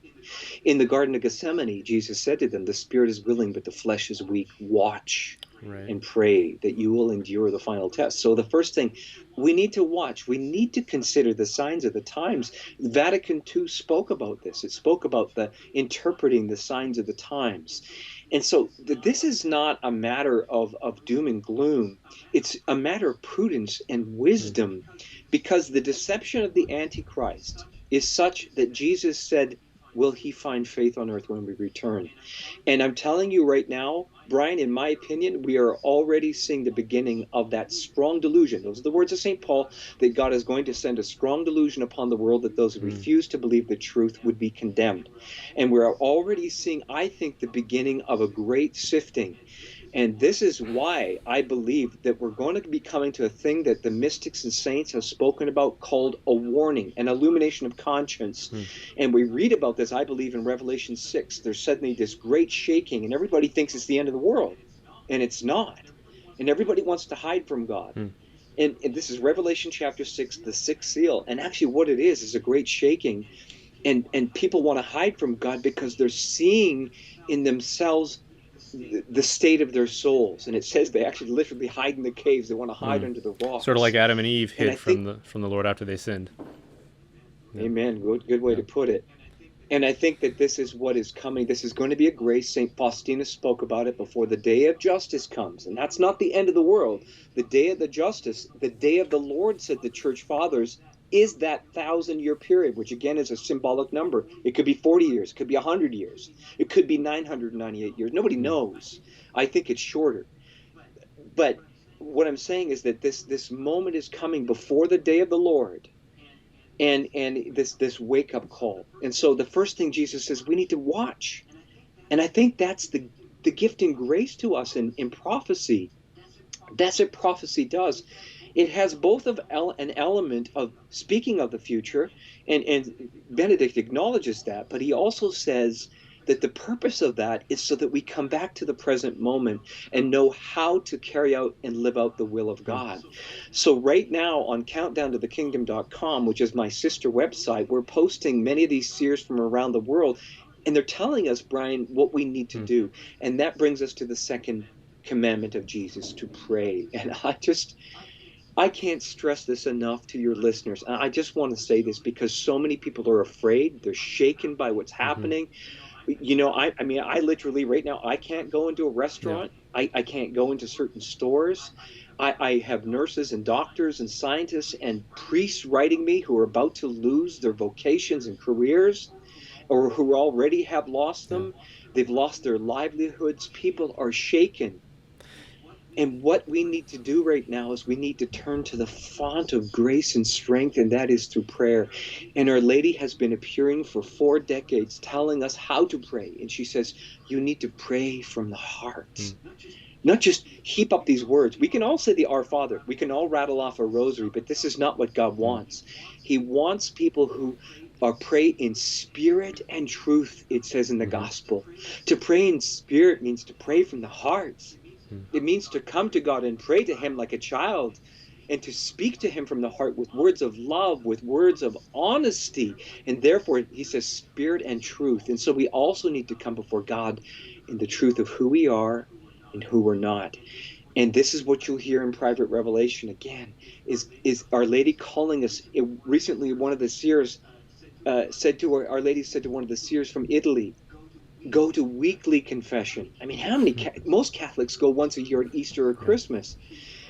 In the Garden of Gethsemane, Jesus said to them, the spirit is willing, but the flesh is weak. Watch Right. and pray that you will endure the final test. So the first thing, we need to watch. We need to consider the signs of the times. Vatican II spoke about this. It spoke about the interpreting the signs of the times. And so this is not a matter of doom and gloom. It's a matter of prudence and Hmm. wisdom, because the deception of the Antichrist is such that Jesus said, will he find faith on earth when we return? And I'm telling you right now, Brian, in my opinion, we are already seeing the beginning of that strong delusion. Those are the words of St. Paul, that God is going to send a strong delusion upon the world, that those who Hmm. refuse to believe the truth would be condemned. And we're already seeing, I think, the beginning of a great sifting. And this is why I believe that we're going to be coming to a thing that the mystics and saints have spoken about, called a warning, an illumination of conscience. Hmm. And we read about this, I believe, in Revelation 6. There's suddenly this great shaking, and everybody thinks it's the end of the world. And it's not. And everybody wants to hide from God. Hmm. And this is Revelation chapter 6, the sixth seal. And actually, what it is a great shaking. And people want to hide from God because they're seeing in themselves the state of their souls. And it says they actually literally hide in the caves. They want to hide Hmm. under the Sort of like rocks. Adam and Eve And hid I think, from the Lord after they sinned. Yeah. amen, good way Yeah. to put it. And I think that this is what is coming. This is going to be a grace. St. Faustina spoke about it before the day of justice comes. And that's not the end of the world. The day of the justice, the day of the Lord, said the church fathers, is that 1,000-year period, which again is a symbolic number. It could be 40 years. It could be 100 years. It could be 998 years. Nobody Hmm. knows. I think it's shorter. But what I'm saying is that this moment is coming before the day of the Lord, and this wake up call. And so the first thing Jesus says, we need to watch. And I think that's the gift and grace to us in prophecy. That's what prophecy does. It has both of an element of speaking of the future, and Benedict acknowledges that, but he also says that the purpose of that is so that we come back to the present moment and know how to carry out and live out the will of God. So right now on countdowntothekingdom.com, which is my sister website, we're posting many of these seers from around the world, and they're telling us, Brian, what we need to do. And that brings us to the second commandment of Jesus, to pray. And I can't stress this enough to your listeners. I just want to say this because so many people are afraid. They're shaken by what's happening. I mean, I literally right now, I can't go into a restaurant. I can't go into certain stores. I have nurses and doctors and scientists and priests writing me who are about to lose their vocations and careers, or who already have lost them. They've lost their livelihoods. People are shaken. And what we need to do right now is we need to turn to the font of grace and strength, and that is through prayer. And Our Lady has been appearing for 4 decades, telling us how to pray. And she says, you need to pray from the heart. Not just heap up these words. We can all say the Our Father. We can all rattle off a rosary, but this is not what God wants. He wants people who are pray in spirit and truth, it says in the gospel. To pray in spirit means to pray from the heart. It means to come to God and pray to him like a child, and to speak to him from the heart with words of love, with words of honesty. And therefore, he says spirit and truth. And so we also need to come before God in the truth of who we are and who we're not. And this is what you'll hear in private revelation again, is Our Lady calling us. Recently, one of the seers said to her, Our Lady said to one of the seers from Italy, go to weekly confession. I mean, how many? Most Catholics go once a year at Easter or Christmas.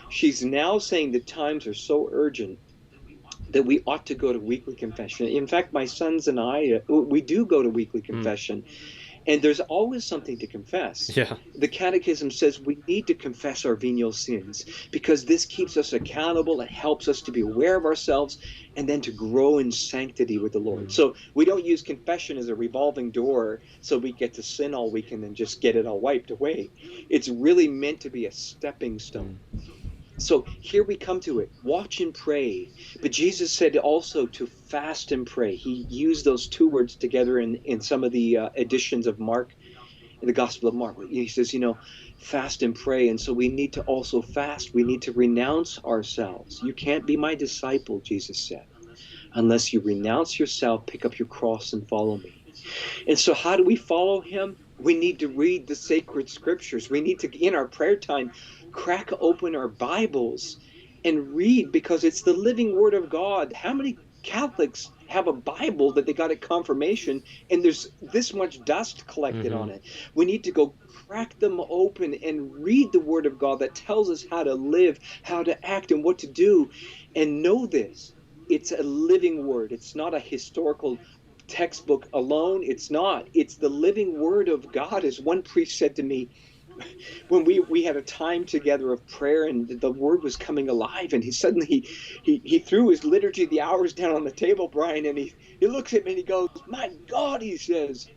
She's now saying the times are so urgent that we ought to go to weekly confession. In fact, my sons and I, we do go to weekly confession. And there's always something to confess. The Catechism says we need to confess our venial sins because this keeps us accountable. It helps us to be aware of ourselves and then to grow in sanctity with the Lord. So we don't use confession as a revolving door so we get to sin all week and then just get it all wiped away. It's really meant to be a stepping stone. So here we come to it. Watch and pray. But Jesus said also to fast and pray. He used those two words together in some of the editions of Mark, in the Gospel of Mark. He says, fast and pray. And so we need to also fast. We need to renounce ourselves. You can't be my disciple, Jesus said, unless you renounce yourself, pick up your cross and follow me. And so how do we follow him? We need to read the sacred scriptures. We need to, in our prayer time, crack open our Bibles and read, because it's the living word of God. How many Catholics have a Bible that they got at confirmation and there's this much dust collected on it? We need to go crack them open and read the word of God that tells us how to live, how to act, and what to do. And know this, it's a living word. It's not a historical textbook alone. It's not. It's the living word of God. As one priest said to me, when we had a time together of prayer and the word was coming alive, and he suddenly he threw his liturgy of the hours down on the table, Brian, and he looks at me and he goes, my God, he says,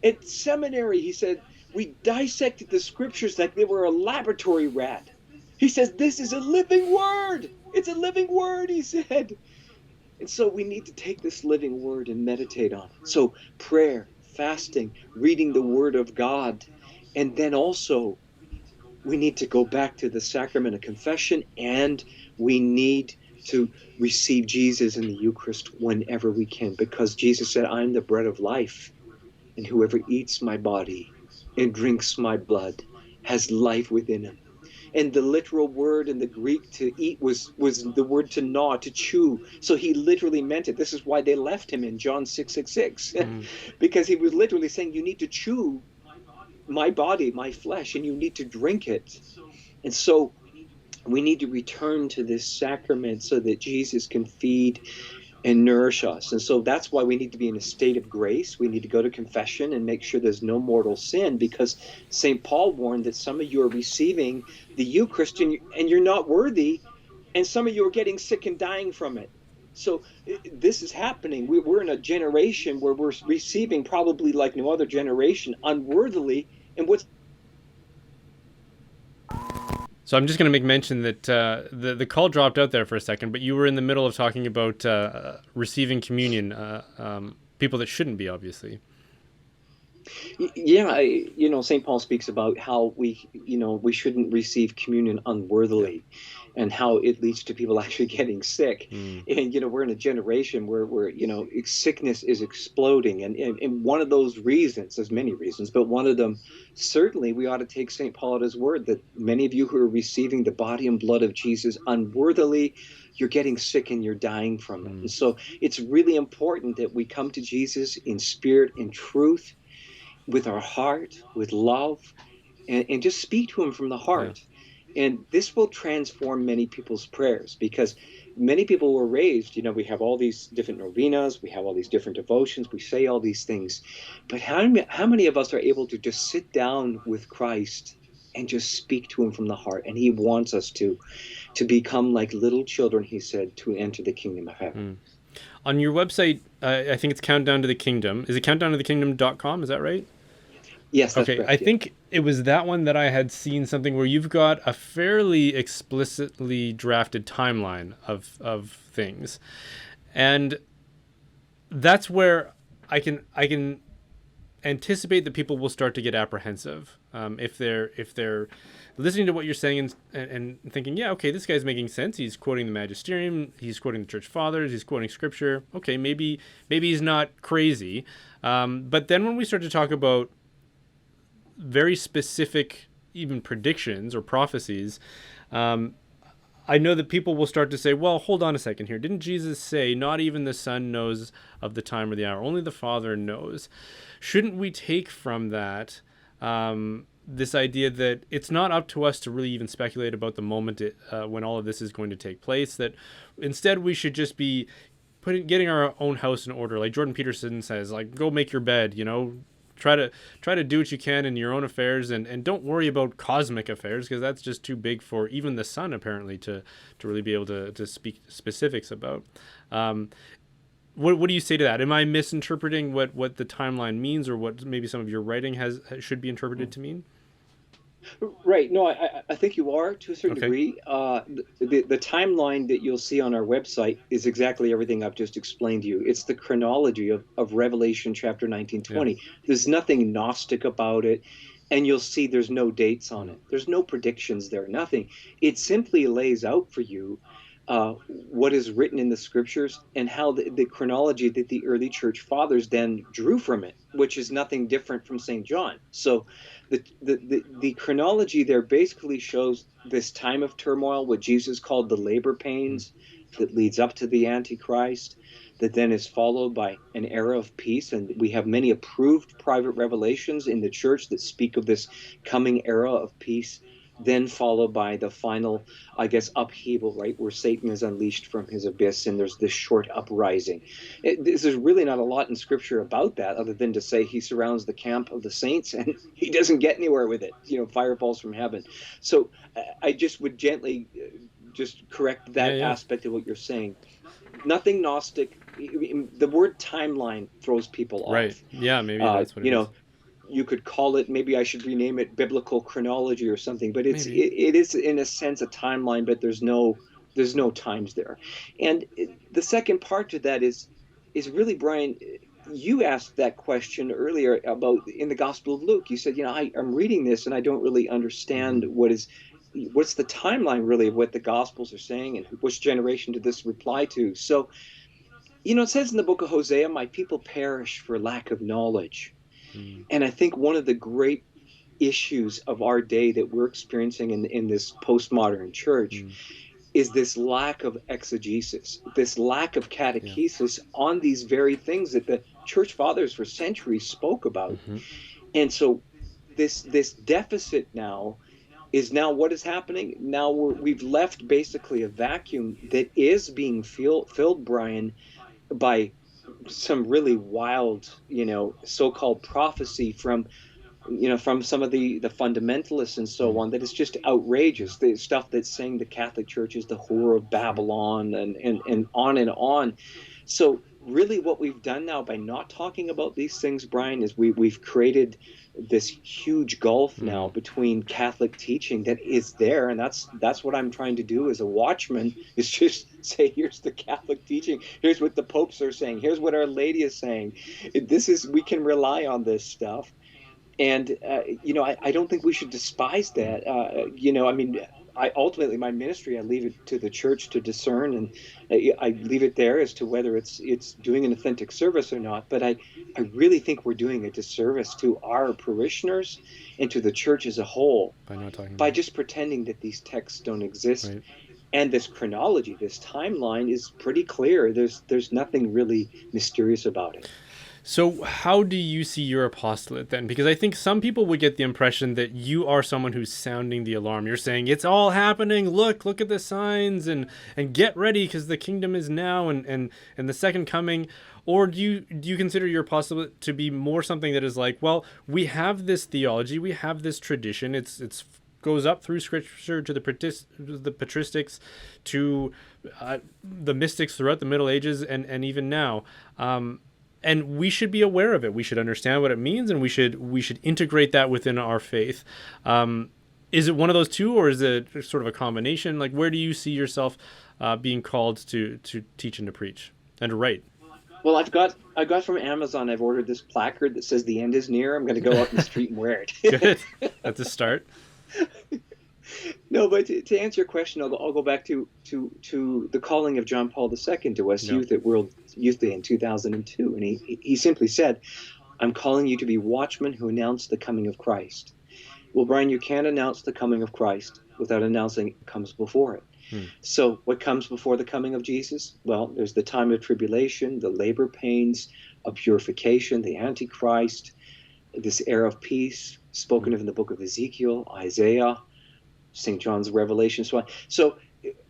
at seminary, he said, we dissected the scriptures like they were a laboratory rat. He says, this is a living word. It's a living word, he said. And so we need to take this living word and meditate on it. So prayer, fasting, reading the word of God. And then also we need to go back to the sacrament of confession, and we need to receive Jesus in the Eucharist whenever we can, because Jesus said, I'm the bread of life, and whoever eats my body and drinks my blood has life within him. And the literal word in the Greek to eat was the word to gnaw, to chew. So he literally meant it. This is why they left him in John 6:66, because he was literally saying, you need to chew my body, my flesh, and you need to drink it. And so we need to return to this sacrament so that Jesus can feed and nourish us. And so that's why we need to be in a state of grace. We need to go to confession and make sure there's no mortal sin, because St. Paul warned that some of you are receiving the Eucharist and you're not worthy, and some of you are getting sick and dying from it. So this is happening. We're in a generation where we're receiving probably like no other generation unworthily. And what's So I'm just going to make mention that the call dropped out there for a second, but you were in the middle of talking about receiving communion, people that shouldn't be, obviously. Yeah, St. Paul speaks about how we shouldn't receive communion Yeah. unworthily, and how it leads to people actually getting sick. Mm. And we're in a generation where sickness is exploding, and one of those reasons, there's many reasons, but one of them, certainly, we ought to take St. Paul at his word that many of you who are receiving the body and blood of Jesus unworthily, you're getting sick and you're dying from it. Mm. And so it's really important that we come to Jesus in spirit and truth, with our heart, with love, and just speak to him from the Yeah. heart. And this will transform many people's prayers, because many people were raised, we have all these different novenas, we have all these different devotions, we say all these things. But how many of us are able to just sit down with Christ and just speak to him from the heart? And he wants us to become like little children, he said, to enter the kingdom of heaven. Mm. On your website, I think it's Countdown to the Kingdom. Is it countdowntothekingdom.com? Is that right? Yes, that's Okay, I correct. Yeah. think it was that one that I had seen something where you've got a fairly explicitly drafted timeline of things, and that's where I can anticipate that people will start to get apprehensive if they're listening to what you're saying and thinking, yeah, okay, this guy's making sense. He's quoting the Magisterium, he's quoting the Church Fathers, he's quoting Scripture. Okay, maybe he's not crazy. But then when we start to talk about very specific, even predictions or prophecies, I know that people will start to say, well, hold on a second here. Didn't Jesus say, not even the Son knows of the time or the hour? Only the Father knows. Shouldn't we take from that this idea that it's not up to us to really even speculate about the moment when all of this is going to take place, that instead we should just be getting our own house in order? Like Jordan Peterson says, like, go make your bed, try to do what you can in your own affairs, and don't worry about cosmic affairs, because that's just too big for even the sun apparently to really be able to speak specifics about. What do you say to that? Am I misinterpreting what the timeline means, or what maybe some of your writing should be interpreted to mean? Right. No, I think you are, to a certain Okay. degree. The timeline that you'll see on our website is exactly everything I've just explained to you. It's the chronology of Revelation chapter 19, Yeah. 20. There's nothing Gnostic about it. And you'll see there's no dates on Mm. it. There's no predictions there, nothing. It simply lays out for you what is written in the scriptures, and how the chronology that the early church fathers then drew from it, which is nothing different from St. John. So the chronology there basically shows this time of turmoil, what Jesus called the labor Mm. pains, that leads up to the Antichrist, that then is followed by an era of peace. And we have many approved private revelations in the church that speak of this coming era of peace, then followed by the final, I guess, upheaval, right, where Satan is unleashed from his abyss and there's this short uprising. There's really not a lot in scripture about that, other than to say he surrounds the camp of the saints and he doesn't get anywhere with it. Fire falls from heaven. So I just would gently just correct Yeah, that yeah. aspect of what you're saying. Nothing Gnostic. The word timeline throws people Right. off. Yeah, maybe Uh, that's what you it is. know, you could call it, maybe I should rename it biblical chronology or something, but Maybe. it is in a sense a timeline, but there's no times there. And the second part to that is really, Brian, you asked that question earlier about in the Gospel of Luke. You said, I'm reading this and I don't really Mm-hmm. understand what's the timeline really of what the Gospels are saying, and which generation did this reply to. So, it says in the book of Hosea, my people perish for lack of knowledge. Mm. And I think one of the great issues of our day that we're experiencing in this postmodern church Mm. is this lack of exegesis, this lack of Yeah. catechesis on these very things that the church fathers for centuries spoke about. Mm-hmm. And so this deficit now what is happening now. We've left basically a vacuum that is being filled, Brian, by some really wild, so-called prophecy from from some of the fundamentalists and so Mm. on, that is just outrageous. The stuff that's saying the Catholic Church is the whore of Right. Babylon, and on and on. So really what we've done now by not talking about these things, Brian, is we've created this huge gulf now Mm. between Catholic teaching that is there, and that's what I'm trying to do as a watchman, is just say, here's the Catholic teaching, here's what the popes are saying, here's what Our Lady is saying. We can rely on this stuff. And I don't think we should despise Mm. that. I mean, I ultimately, my ministry, I leave it to the church to discern, and I leave it there as to whether it's doing an authentic service or not. But I really think we're doing a disservice to our parishioners and to the church as a whole By not talking by about it. just pretending that these texts don't exist. Right. And this chronology, this timeline is pretty clear. There's nothing really mysterious about it. So, how do you see your apostolate then? Because I think some people would get the impression that you are someone who's sounding the alarm. You're saying it's all happening. Look at the signs, and get ready because the kingdom is now, and the second coming. Or do you consider your apostolate to be more something that is like, well, we have this theology, we have this tradition. It's goes up through scripture to the patristics, to the mystics throughout the Middle Ages, and even now. And we should be aware of it. We should understand what it means, and we should integrate that within our faith. Is it one of those two, or is it sort of a combination? Like, where do you see yourself being called to teach and to preach and to write? Well, I got from Amazon. I've ordered this placard that says the end is near. I'm going to go out in the street and wear it. Good. That's a start. No, but to answer your question, I'll go back to the calling of John Paul II to us No. youth at World Youth Day in 2002, and he simply said, "I'm calling you to be watchmen who announce the coming of Christ." Well, Brian, you can't announce the coming of Christ without announcing what comes before it. Hmm. So, what comes before the coming of Jesus? Well, there's the time of tribulation, the labor pains of purification, the Antichrist, this era of peace spoken Hmm. of in the book of Ezekiel, Isaiah, St. John's Revelation, so on. So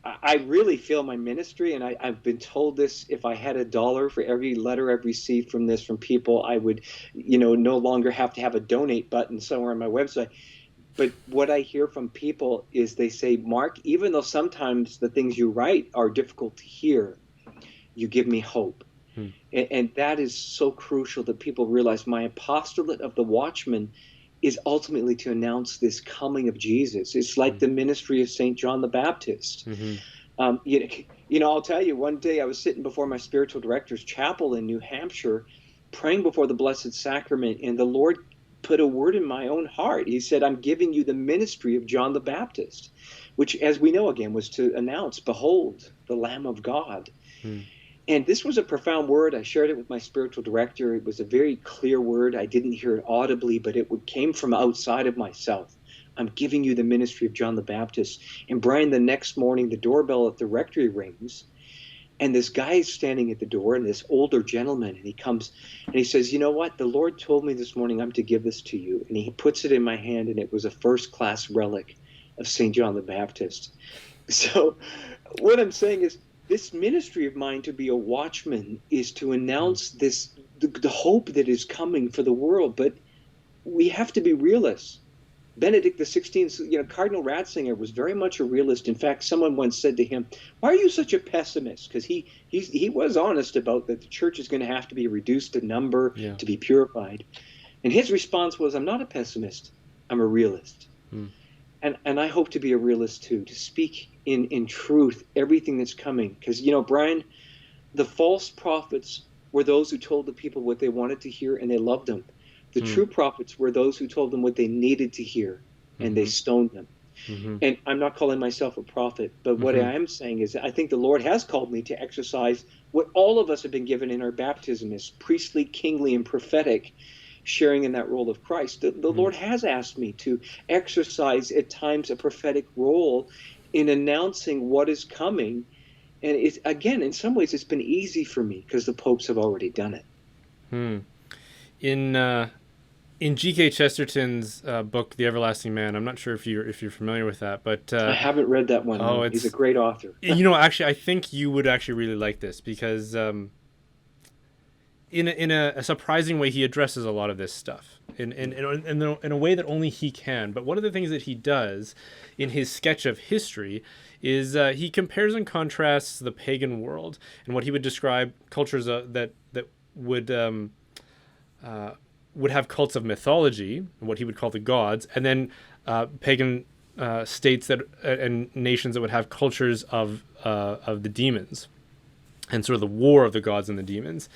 I really feel my ministry, and I've been told this: if I had $1 for every letter I've received from this from people, I would, no longer have to have a donate button somewhere on my website. But what I hear from people is they say, Mark, even though sometimes the things you write are difficult to hear, you give me hope. Hmm. And that is so crucial, that people realize my apostolate of the watchman is ultimately to announce this coming of Jesus. It's like the ministry of St. John the Baptist. Mm-hmm. I'll tell you, one day I was sitting before my spiritual director's chapel in New Hampshire, praying before the Blessed Sacrament, and the Lord put a word in my own heart. He said, I'm giving you the ministry of John the Baptist, which, as we know again, was to announce, behold, the Lamb of God. Hmm. And this was a profound word. I shared it with my spiritual director. It was a very clear word. I didn't hear it audibly, but it came from outside of myself. I'm giving you the ministry of John the Baptist. And Brian, the next morning, the doorbell at the rectory rings, and this guy is standing at the door, and this older gentleman, and he comes and he says, you know what? The Lord told me this morning I'm to give this to you. And he puts it in my hand, and it was a first-class relic of St. John the Baptist. So what I'm saying is, this ministry of mine to be a watchman is to announce the hope that is coming for the world. But we have to be realists. Benedict XVI, Cardinal Ratzinger was very much a realist. In fact, someone once said to him, why are you such a pessimist? Because he was honest about that the church is going to have to be reduced to number, Yeah. to be purified. And his response was, I'm not a pessimist, I'm a realist. Hmm. And I hope to be a realist too, to speak in truth everything that's coming. Because, Brian, the false prophets were those who told the people what they wanted to hear, and they loved them. The true prophets were those who told them what they needed to hear, and they stoned them. Mm-hmm. And I'm not calling myself a prophet, but what I am saying is I think the Lord has called me to exercise what all of us have been given in our baptism as priestly, kingly, and prophetic, sharing in that role of Christ. The Lord has asked me to exercise at times a prophetic role in announcing what is coming. And it's, again, in some ways, it's been easy for me because the popes have already done it. In G.K. Chesterton's book, The Everlasting Man, I'm not sure if you're familiar with that, but I haven't read that one. Oh, He's a great author. Actually, I think you would actually really like this because in a surprising way, he addresses a lot of this stuff in a way that only he can. But one of the things that he does in his sketch of history is he compares and contrasts the pagan world and what he would describe cultures that would have cults of mythology, what he would call the gods, and then pagan states that and nations that would have cultures of the demons, and sort of the war of the gods and the demons.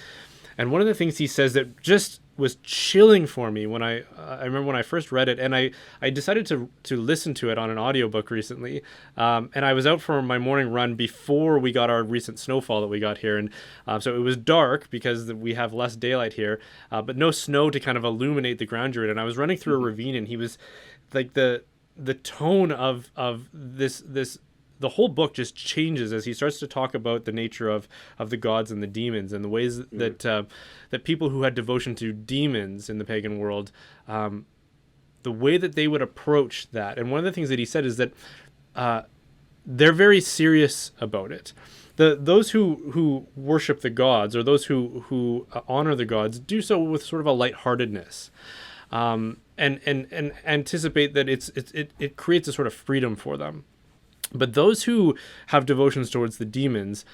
And one of the things he says that just was chilling for me when I remember when I first read it, and I decided to listen to it on an audiobook recently, and I was out for my morning run before we got our recent snowfall that we got here, and so it was dark because we have less daylight here, but no snow to kind of illuminate the ground you're in. And I was running through a ravine, and he was like the tone of this the whole book just changes as he starts to talk about the nature of the gods and the demons and the ways that that people who had devotion to demons in the pagan world, the way that they would approach that. And one of the things that he said is that they're very serious about it. Those who worship the gods, or those who honor the gods, do so with sort of a lightheartedness, and anticipate that it creates a sort of freedom for them. But those who have devotions towards the demons,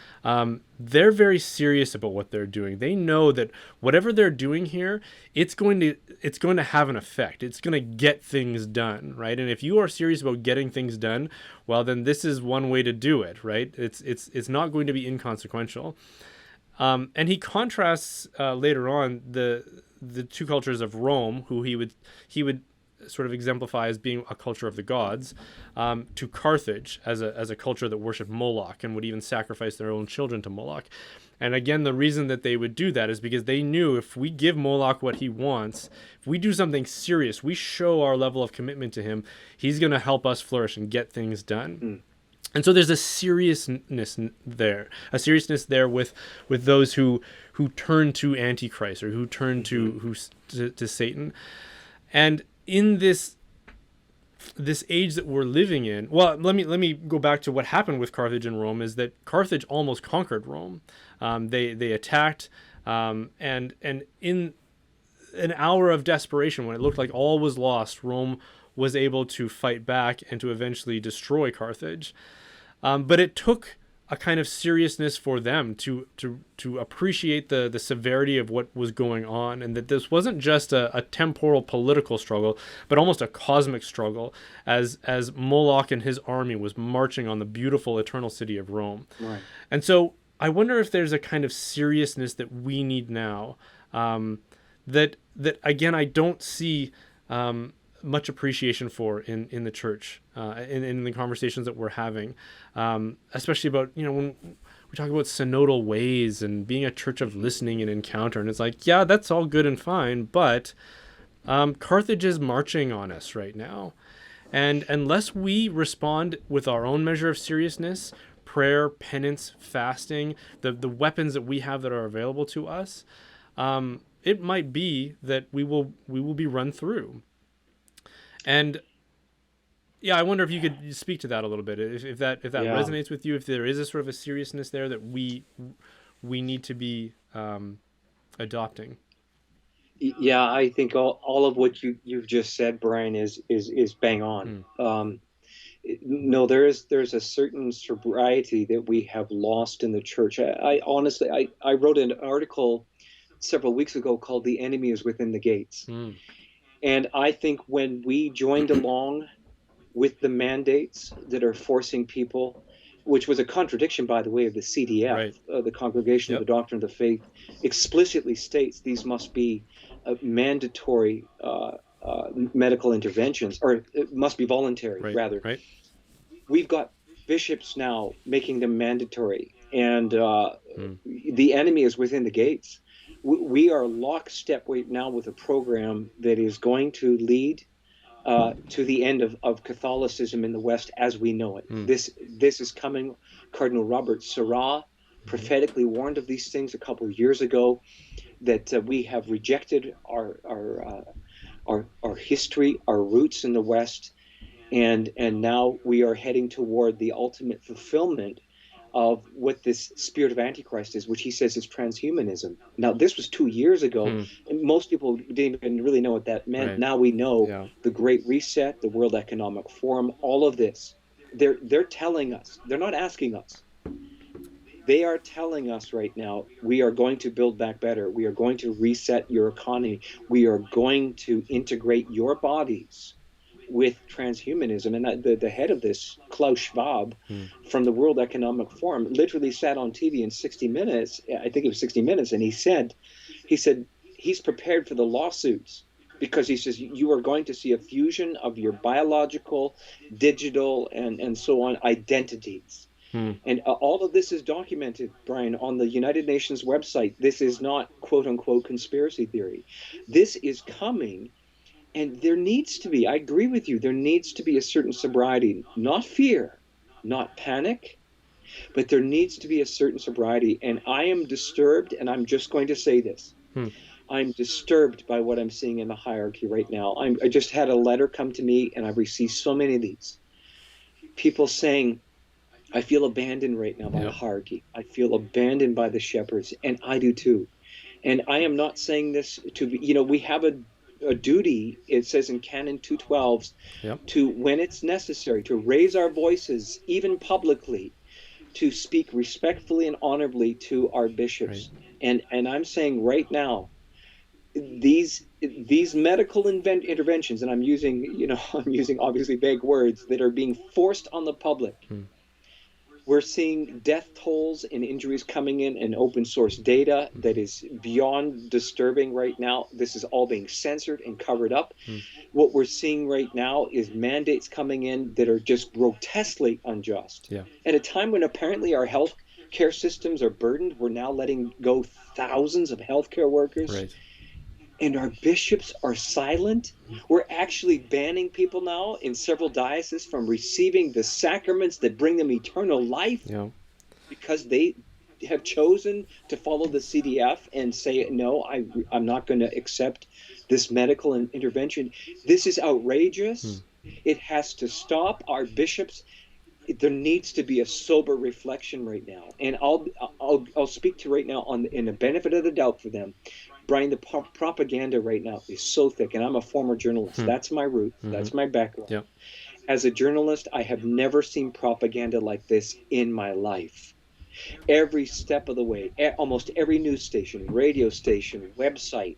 they're very serious about what they're doing. They know that whatever they're doing here, it's going to have an effect. It's going to get things done, right? And if you are serious about getting things done, well, then this is one way to do it, right? It's not going to be inconsequential. And he contrasts later on the two cultures of Rome, who he would sort of exemplify as being a culture of the gods, to Carthage as a culture that worshipped Moloch and would even sacrifice their own children to Moloch. And again, the reason that they would do that is because they knew if we give Moloch what he wants, if we do something serious, we show our level of commitment to him, he's going to help us flourish and get things done. And so there's a seriousness there with those who turn to Antichrist, or who turn to Satan. And in this age that we're living in, well, let me go back to what happened with Carthage and Rome. Is that Carthage almost conquered Rome. They attacked, and in an hour of desperation, when it looked like all was lost, Rome was able to fight back and to eventually destroy Carthage. But it took a kind of seriousness for them to appreciate the severity of what was going on, and that this wasn't just a temporal political struggle, but almost a cosmic struggle as Moloch and his army was marching on the beautiful eternal city of Rome. Right. And so I wonder if there's a kind of seriousness that we need now, that again I don't see much appreciation for in the church, in the conversations that we're having, especially about, when we talk about synodal ways and being a church of listening and encounter, and it's like, yeah, that's all good and fine, but Carthage is marching on us right now, and unless we respond with our own measure of seriousness, prayer, penance, fasting, the weapons that we have that are available to us, it might be that we will be run through. And yeah, I wonder if you could speak to that a little bit, if that resonates with you, if there is a sort of a seriousness there that we need to be adopting. Yeah, I think all of what you've just said, Brian, is bang on. No, there's a certain sobriety that we have lost in the church. I honestly, I wrote an article several weeks ago called "The Enemy is Within the Gates." And I think when we joined along with the mandates that are forcing people, which was a contradiction, by the way, of the CDF, right. The Congregation of the Doctrine of the Faith, explicitly states these must be mandatory medical interventions, or it must be voluntary, rather. Right. We've got bishops now making them mandatory, and the enemy is within the gates. We are lockstep right now with a program that is going to lead to the end of Catholicism in the West as we know it. This is coming. Cardinal Robert Sarah prophetically warned of these things a couple of years ago, that we have rejected our history, our roots in the West, and now we are heading toward the ultimate fulfillment of what this spirit of Antichrist is, which he says is transhumanism. Now, this was 2 years ago, Hmm. and most people didn't even really know what that meant. Right. Now we know Yeah. the Great Reset, the World Economic Forum, all of this. They're telling us. They're not asking us. They are telling us right now, we are going to build back better. We are going to reset your economy. We are going to integrate your bodies with transhumanism. And the head of this, Klaus Schwab, Hmm. from the World Economic Forum, literally sat on TV in 60 Minutes. I think it was 60 Minutes, and he said he's prepared for the lawsuits because he says you are going to see a fusion of your biological, digital, and so on identities. Hmm. And all of this is documented, Brian, on the United Nations website. This is not quote unquote conspiracy theory. This is coming. And there needs to be, I agree with you, there needs to be a certain sobriety, not fear, not panic, but there needs to be a certain sobriety. And I am disturbed, and I'm just going to say this. Hmm. I'm disturbed by what I'm seeing in the hierarchy right now. I just had a letter come to me, and I've received so many of these. People saying, I feel abandoned right now by the Yep. hierarchy. I feel abandoned by the shepherds, and I do too. And I am not saying this to be, we have a duty, it says in Canon 212, Yep. to, when it's necessary, to raise our voices, even publicly, to speak respectfully and honorably to our Right. bishops. And I'm saying right now, these medical interventions, and I'm using, I'm using obviously vague words that are being forced on the public. Hmm. We're seeing death tolls and injuries coming in open source data that is beyond disturbing right now. This is all being censored and covered up. Hmm. What we're seeing right now is mandates coming in that are just grotesquely unjust. Yeah. At a time when apparently our health care systems are burdened, we're now letting go thousands of healthcare workers. Right. And our bishops are silent. We're actually banning people now in several dioceses from receiving the sacraments that bring them eternal life Yeah. because they have chosen to follow the CDF and say, no, I'm not going to accept this medical intervention. This is outrageous. It has to stop. Our bishops, there needs to be a sober reflection right now. And I'll speak to right now in the benefit of the doubt for them. Brian, the propaganda right now is so thick, and I'm a former journalist. That's my root. That's my background. Yep. As a journalist, I have never seen propaganda like this in my life. Every step of the way, almost every news station, radio station, website,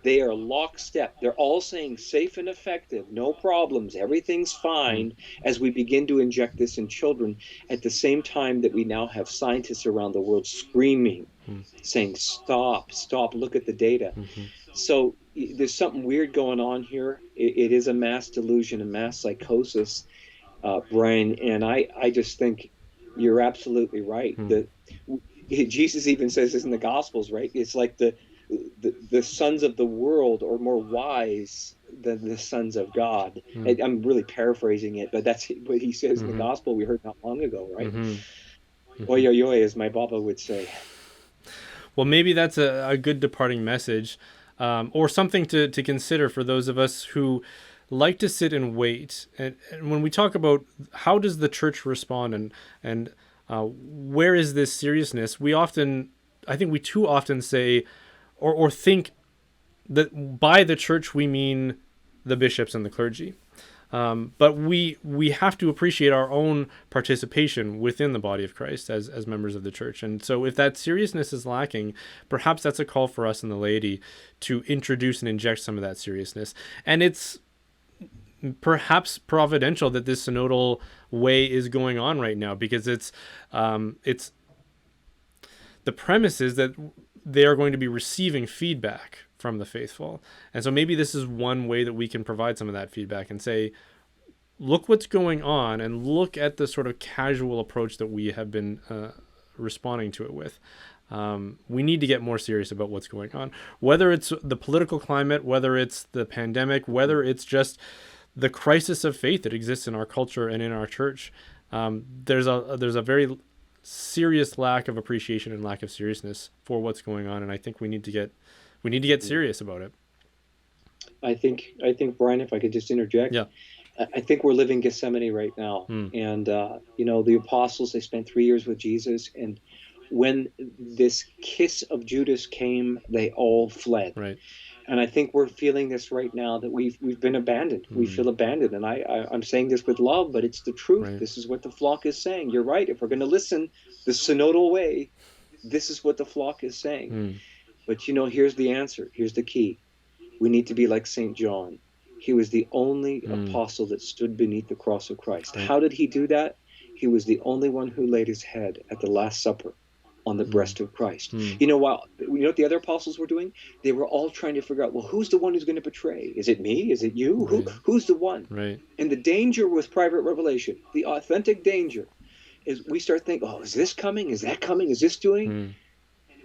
they are lockstep. They're all saying safe and effective, no problems, everything's fine, as we begin to inject this in children, at the same time that we now have scientists around the world screaming, saying, stop, look at the data. So there's something weird going on here. It is a mass delusion, a mass psychosis, Brian. And I just think you're absolutely right. Jesus even says this in the Gospels, right? It's like the sons of the world are more wise than the sons of God. I'm really paraphrasing it, but that's what he says in the Gospel we heard not long ago, right? Oi, oi, oi, as my Baba would say. Well, maybe that's a good departing message, or something to consider for those of us who like to sit and wait. And when we talk about how does the church respond and where is this seriousness, I think we too often say or think that by the church we mean the bishops and the clergy. But we have to appreciate our own participation within the body of Christ as members of the church. And so if that seriousness is lacking, perhaps that's a call for us in the laity to introduce and inject some of that seriousness. And it's perhaps providential that this synodal way is going on right now, because it's the premise is that they are going to be receiving feedback from the faithful. And so maybe this is one way that we can provide some of that feedback and say, look what's going on, and look at the sort of casual approach that we have been responding to it with. We need to get more serious about what's going on, whether it's the political climate, whether it's the pandemic, whether it's just the crisis of faith that exists in our culture and in our church. There's a very serious lack of appreciation and lack of seriousness for what's going on, and I think we need to get serious about it. I think Brian, if I could just interject, yeah, I think we're living Gethsemane right now. Hmm. And, the apostles, they spent 3 years with Jesus. And when this kiss of Judas came, they all fled. Right. And I think we're feeling this right now, that we've been abandoned. We Hmm. feel abandoned. And I'm saying this with love, but it's the truth. Right. This is what the flock is saying. You're right. If we're going to listen the synodal way, this is what the flock is saying. Hmm. But, here's the answer. Here's the key. We need to be like St. John. He was the only apostle that stood beneath the cross of Christ. Right. How did he do that? He was the only one who laid his head at the Last Supper on the breast of Christ. While what the other apostles were doing? They were all trying to figure out, well, who's the one who's going to betray? Is it me? Is it you? Right. Who's the one? Right. And the danger with private revelation, the authentic danger, is we start thinking, oh, is this coming? Is that coming? Is this doing?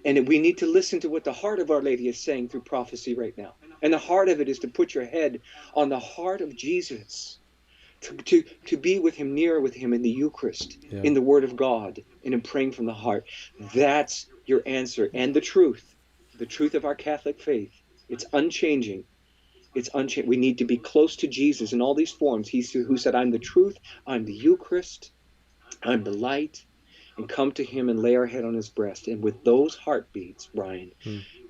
And we need to listen to what the heart of Our Lady is saying through prophecy right now. And the heart of it is to put your head on the heart of Jesus, to be with him, near with him in the Eucharist, in the Word of God, and in praying from the heart. That's your answer. And the truth of our Catholic faith, it's unchanging. It's unchanging. We need to be close to Jesus in all these forms. He's who said, I'm the truth, I'm the Eucharist, I'm the light, and come to him and lay our head on his breast. And with those heartbeats, Brian,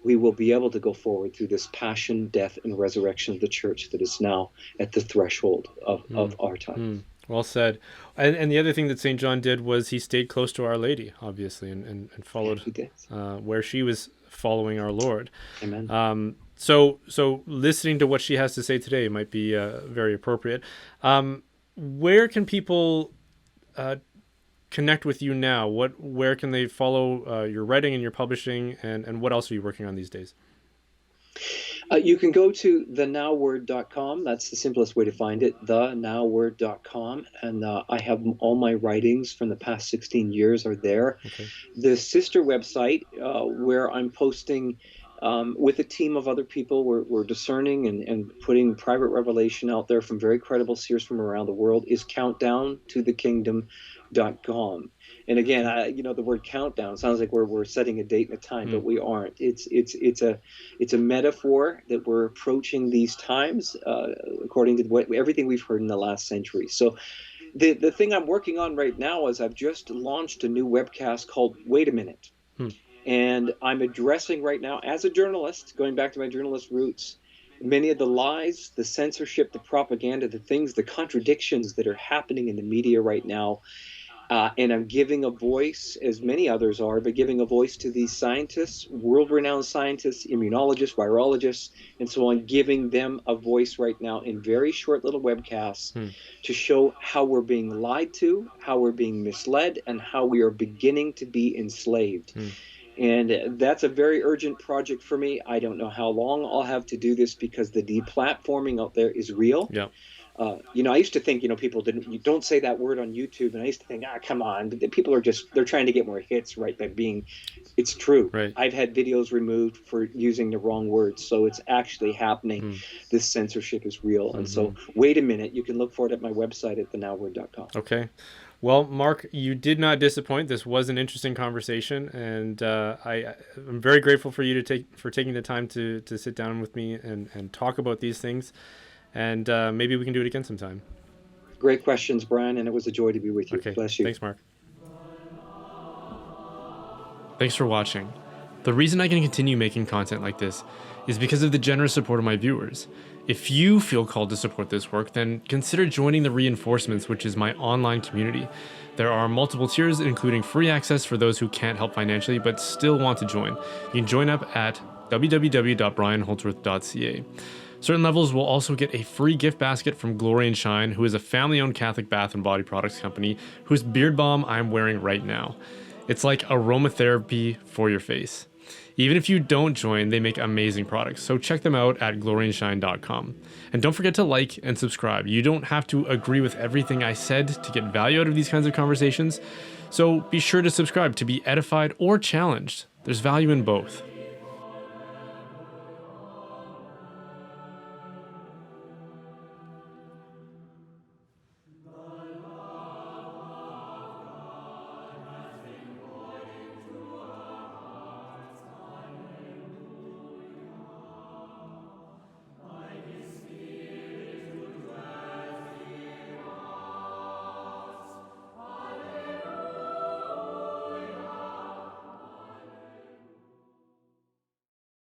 we will be able to go forward through this passion, death, and resurrection of the church that is now at the threshold of our time. Well said. And the other thing that St. John did was he stayed close to Our Lady, obviously, and followed where she was following our Lord. Amen. So listening to what she has to say today might be very appropriate. Where can people connect with you now? Where can they follow your writing and your publishing, and what else are you working on these days? You can go to thenowword.com. That's the simplest way to find it, thenowword.com. And I have all my writings from the past 16 years are there. Okay. The sister website, where I'm posting with a team of other people, we're discerning and putting private revelation out there from very credible seers from around the world, is countdowntothekingdom.com. And again, the word countdown sounds like we're setting a date and a time, but we aren't. It's a metaphor that we're approaching these times according to everything we've heard in the last century. So the thing I'm working on right now is I've just launched a new webcast called Wait a Minute. And I'm addressing right now, as a journalist, going back to my journalist roots, many of the lies, the censorship, the propaganda, the contradictions that are happening in the media right now. And I'm giving a voice, as many others are, but giving a voice to these scientists, world-renowned scientists, immunologists, virologists, and so on, giving them a voice right now in very short little webcasts to show how we're being lied to, how we're being misled, and how we are beginning to be enslaved. And that's a very urgent project for me. I don't know how long I'll have to do this because the deplatforming out there is real. Yeah. I used to think, people you don't say that word on YouTube. And I used to think, come on, people are they're trying to get more hits, right? It's true. Right. I've had videos removed for using the wrong words. So it's actually happening. This censorship is real. And so wait a minute. You can look for it at my website at thenowword.com. Okay. Well, Mark, you did not disappoint. This was an interesting conversation, and I'm very grateful for you for taking the time to sit down with me and talk about these things. And maybe we can do it again sometime. Great questions, Brian, and it was a joy to be with you. Okay. Bless you. Thanks, Mark. Thanks for watching. The reason I can continue making content like this is because of the generous support of my viewers. If you feel called to support this work, then consider joining the Reinforcements, which is my online community. There are multiple tiers, including free access for those who can't help financially but still want to join. You can join up at www.brianholdsworth.ca. Certain levels will also get a free gift basket from Glory and Shine, who is a family-owned Catholic bath and body products company whose beard balm I'm wearing right now. It's like aromatherapy for your face. Even if you don't join, they make amazing products, so check them out at gloryandshine.com. And don't forget to like and subscribe. You don't have to agree with everything I said to get value out of these kinds of conversations, so be sure to subscribe to be edified or challenged. There's value in both.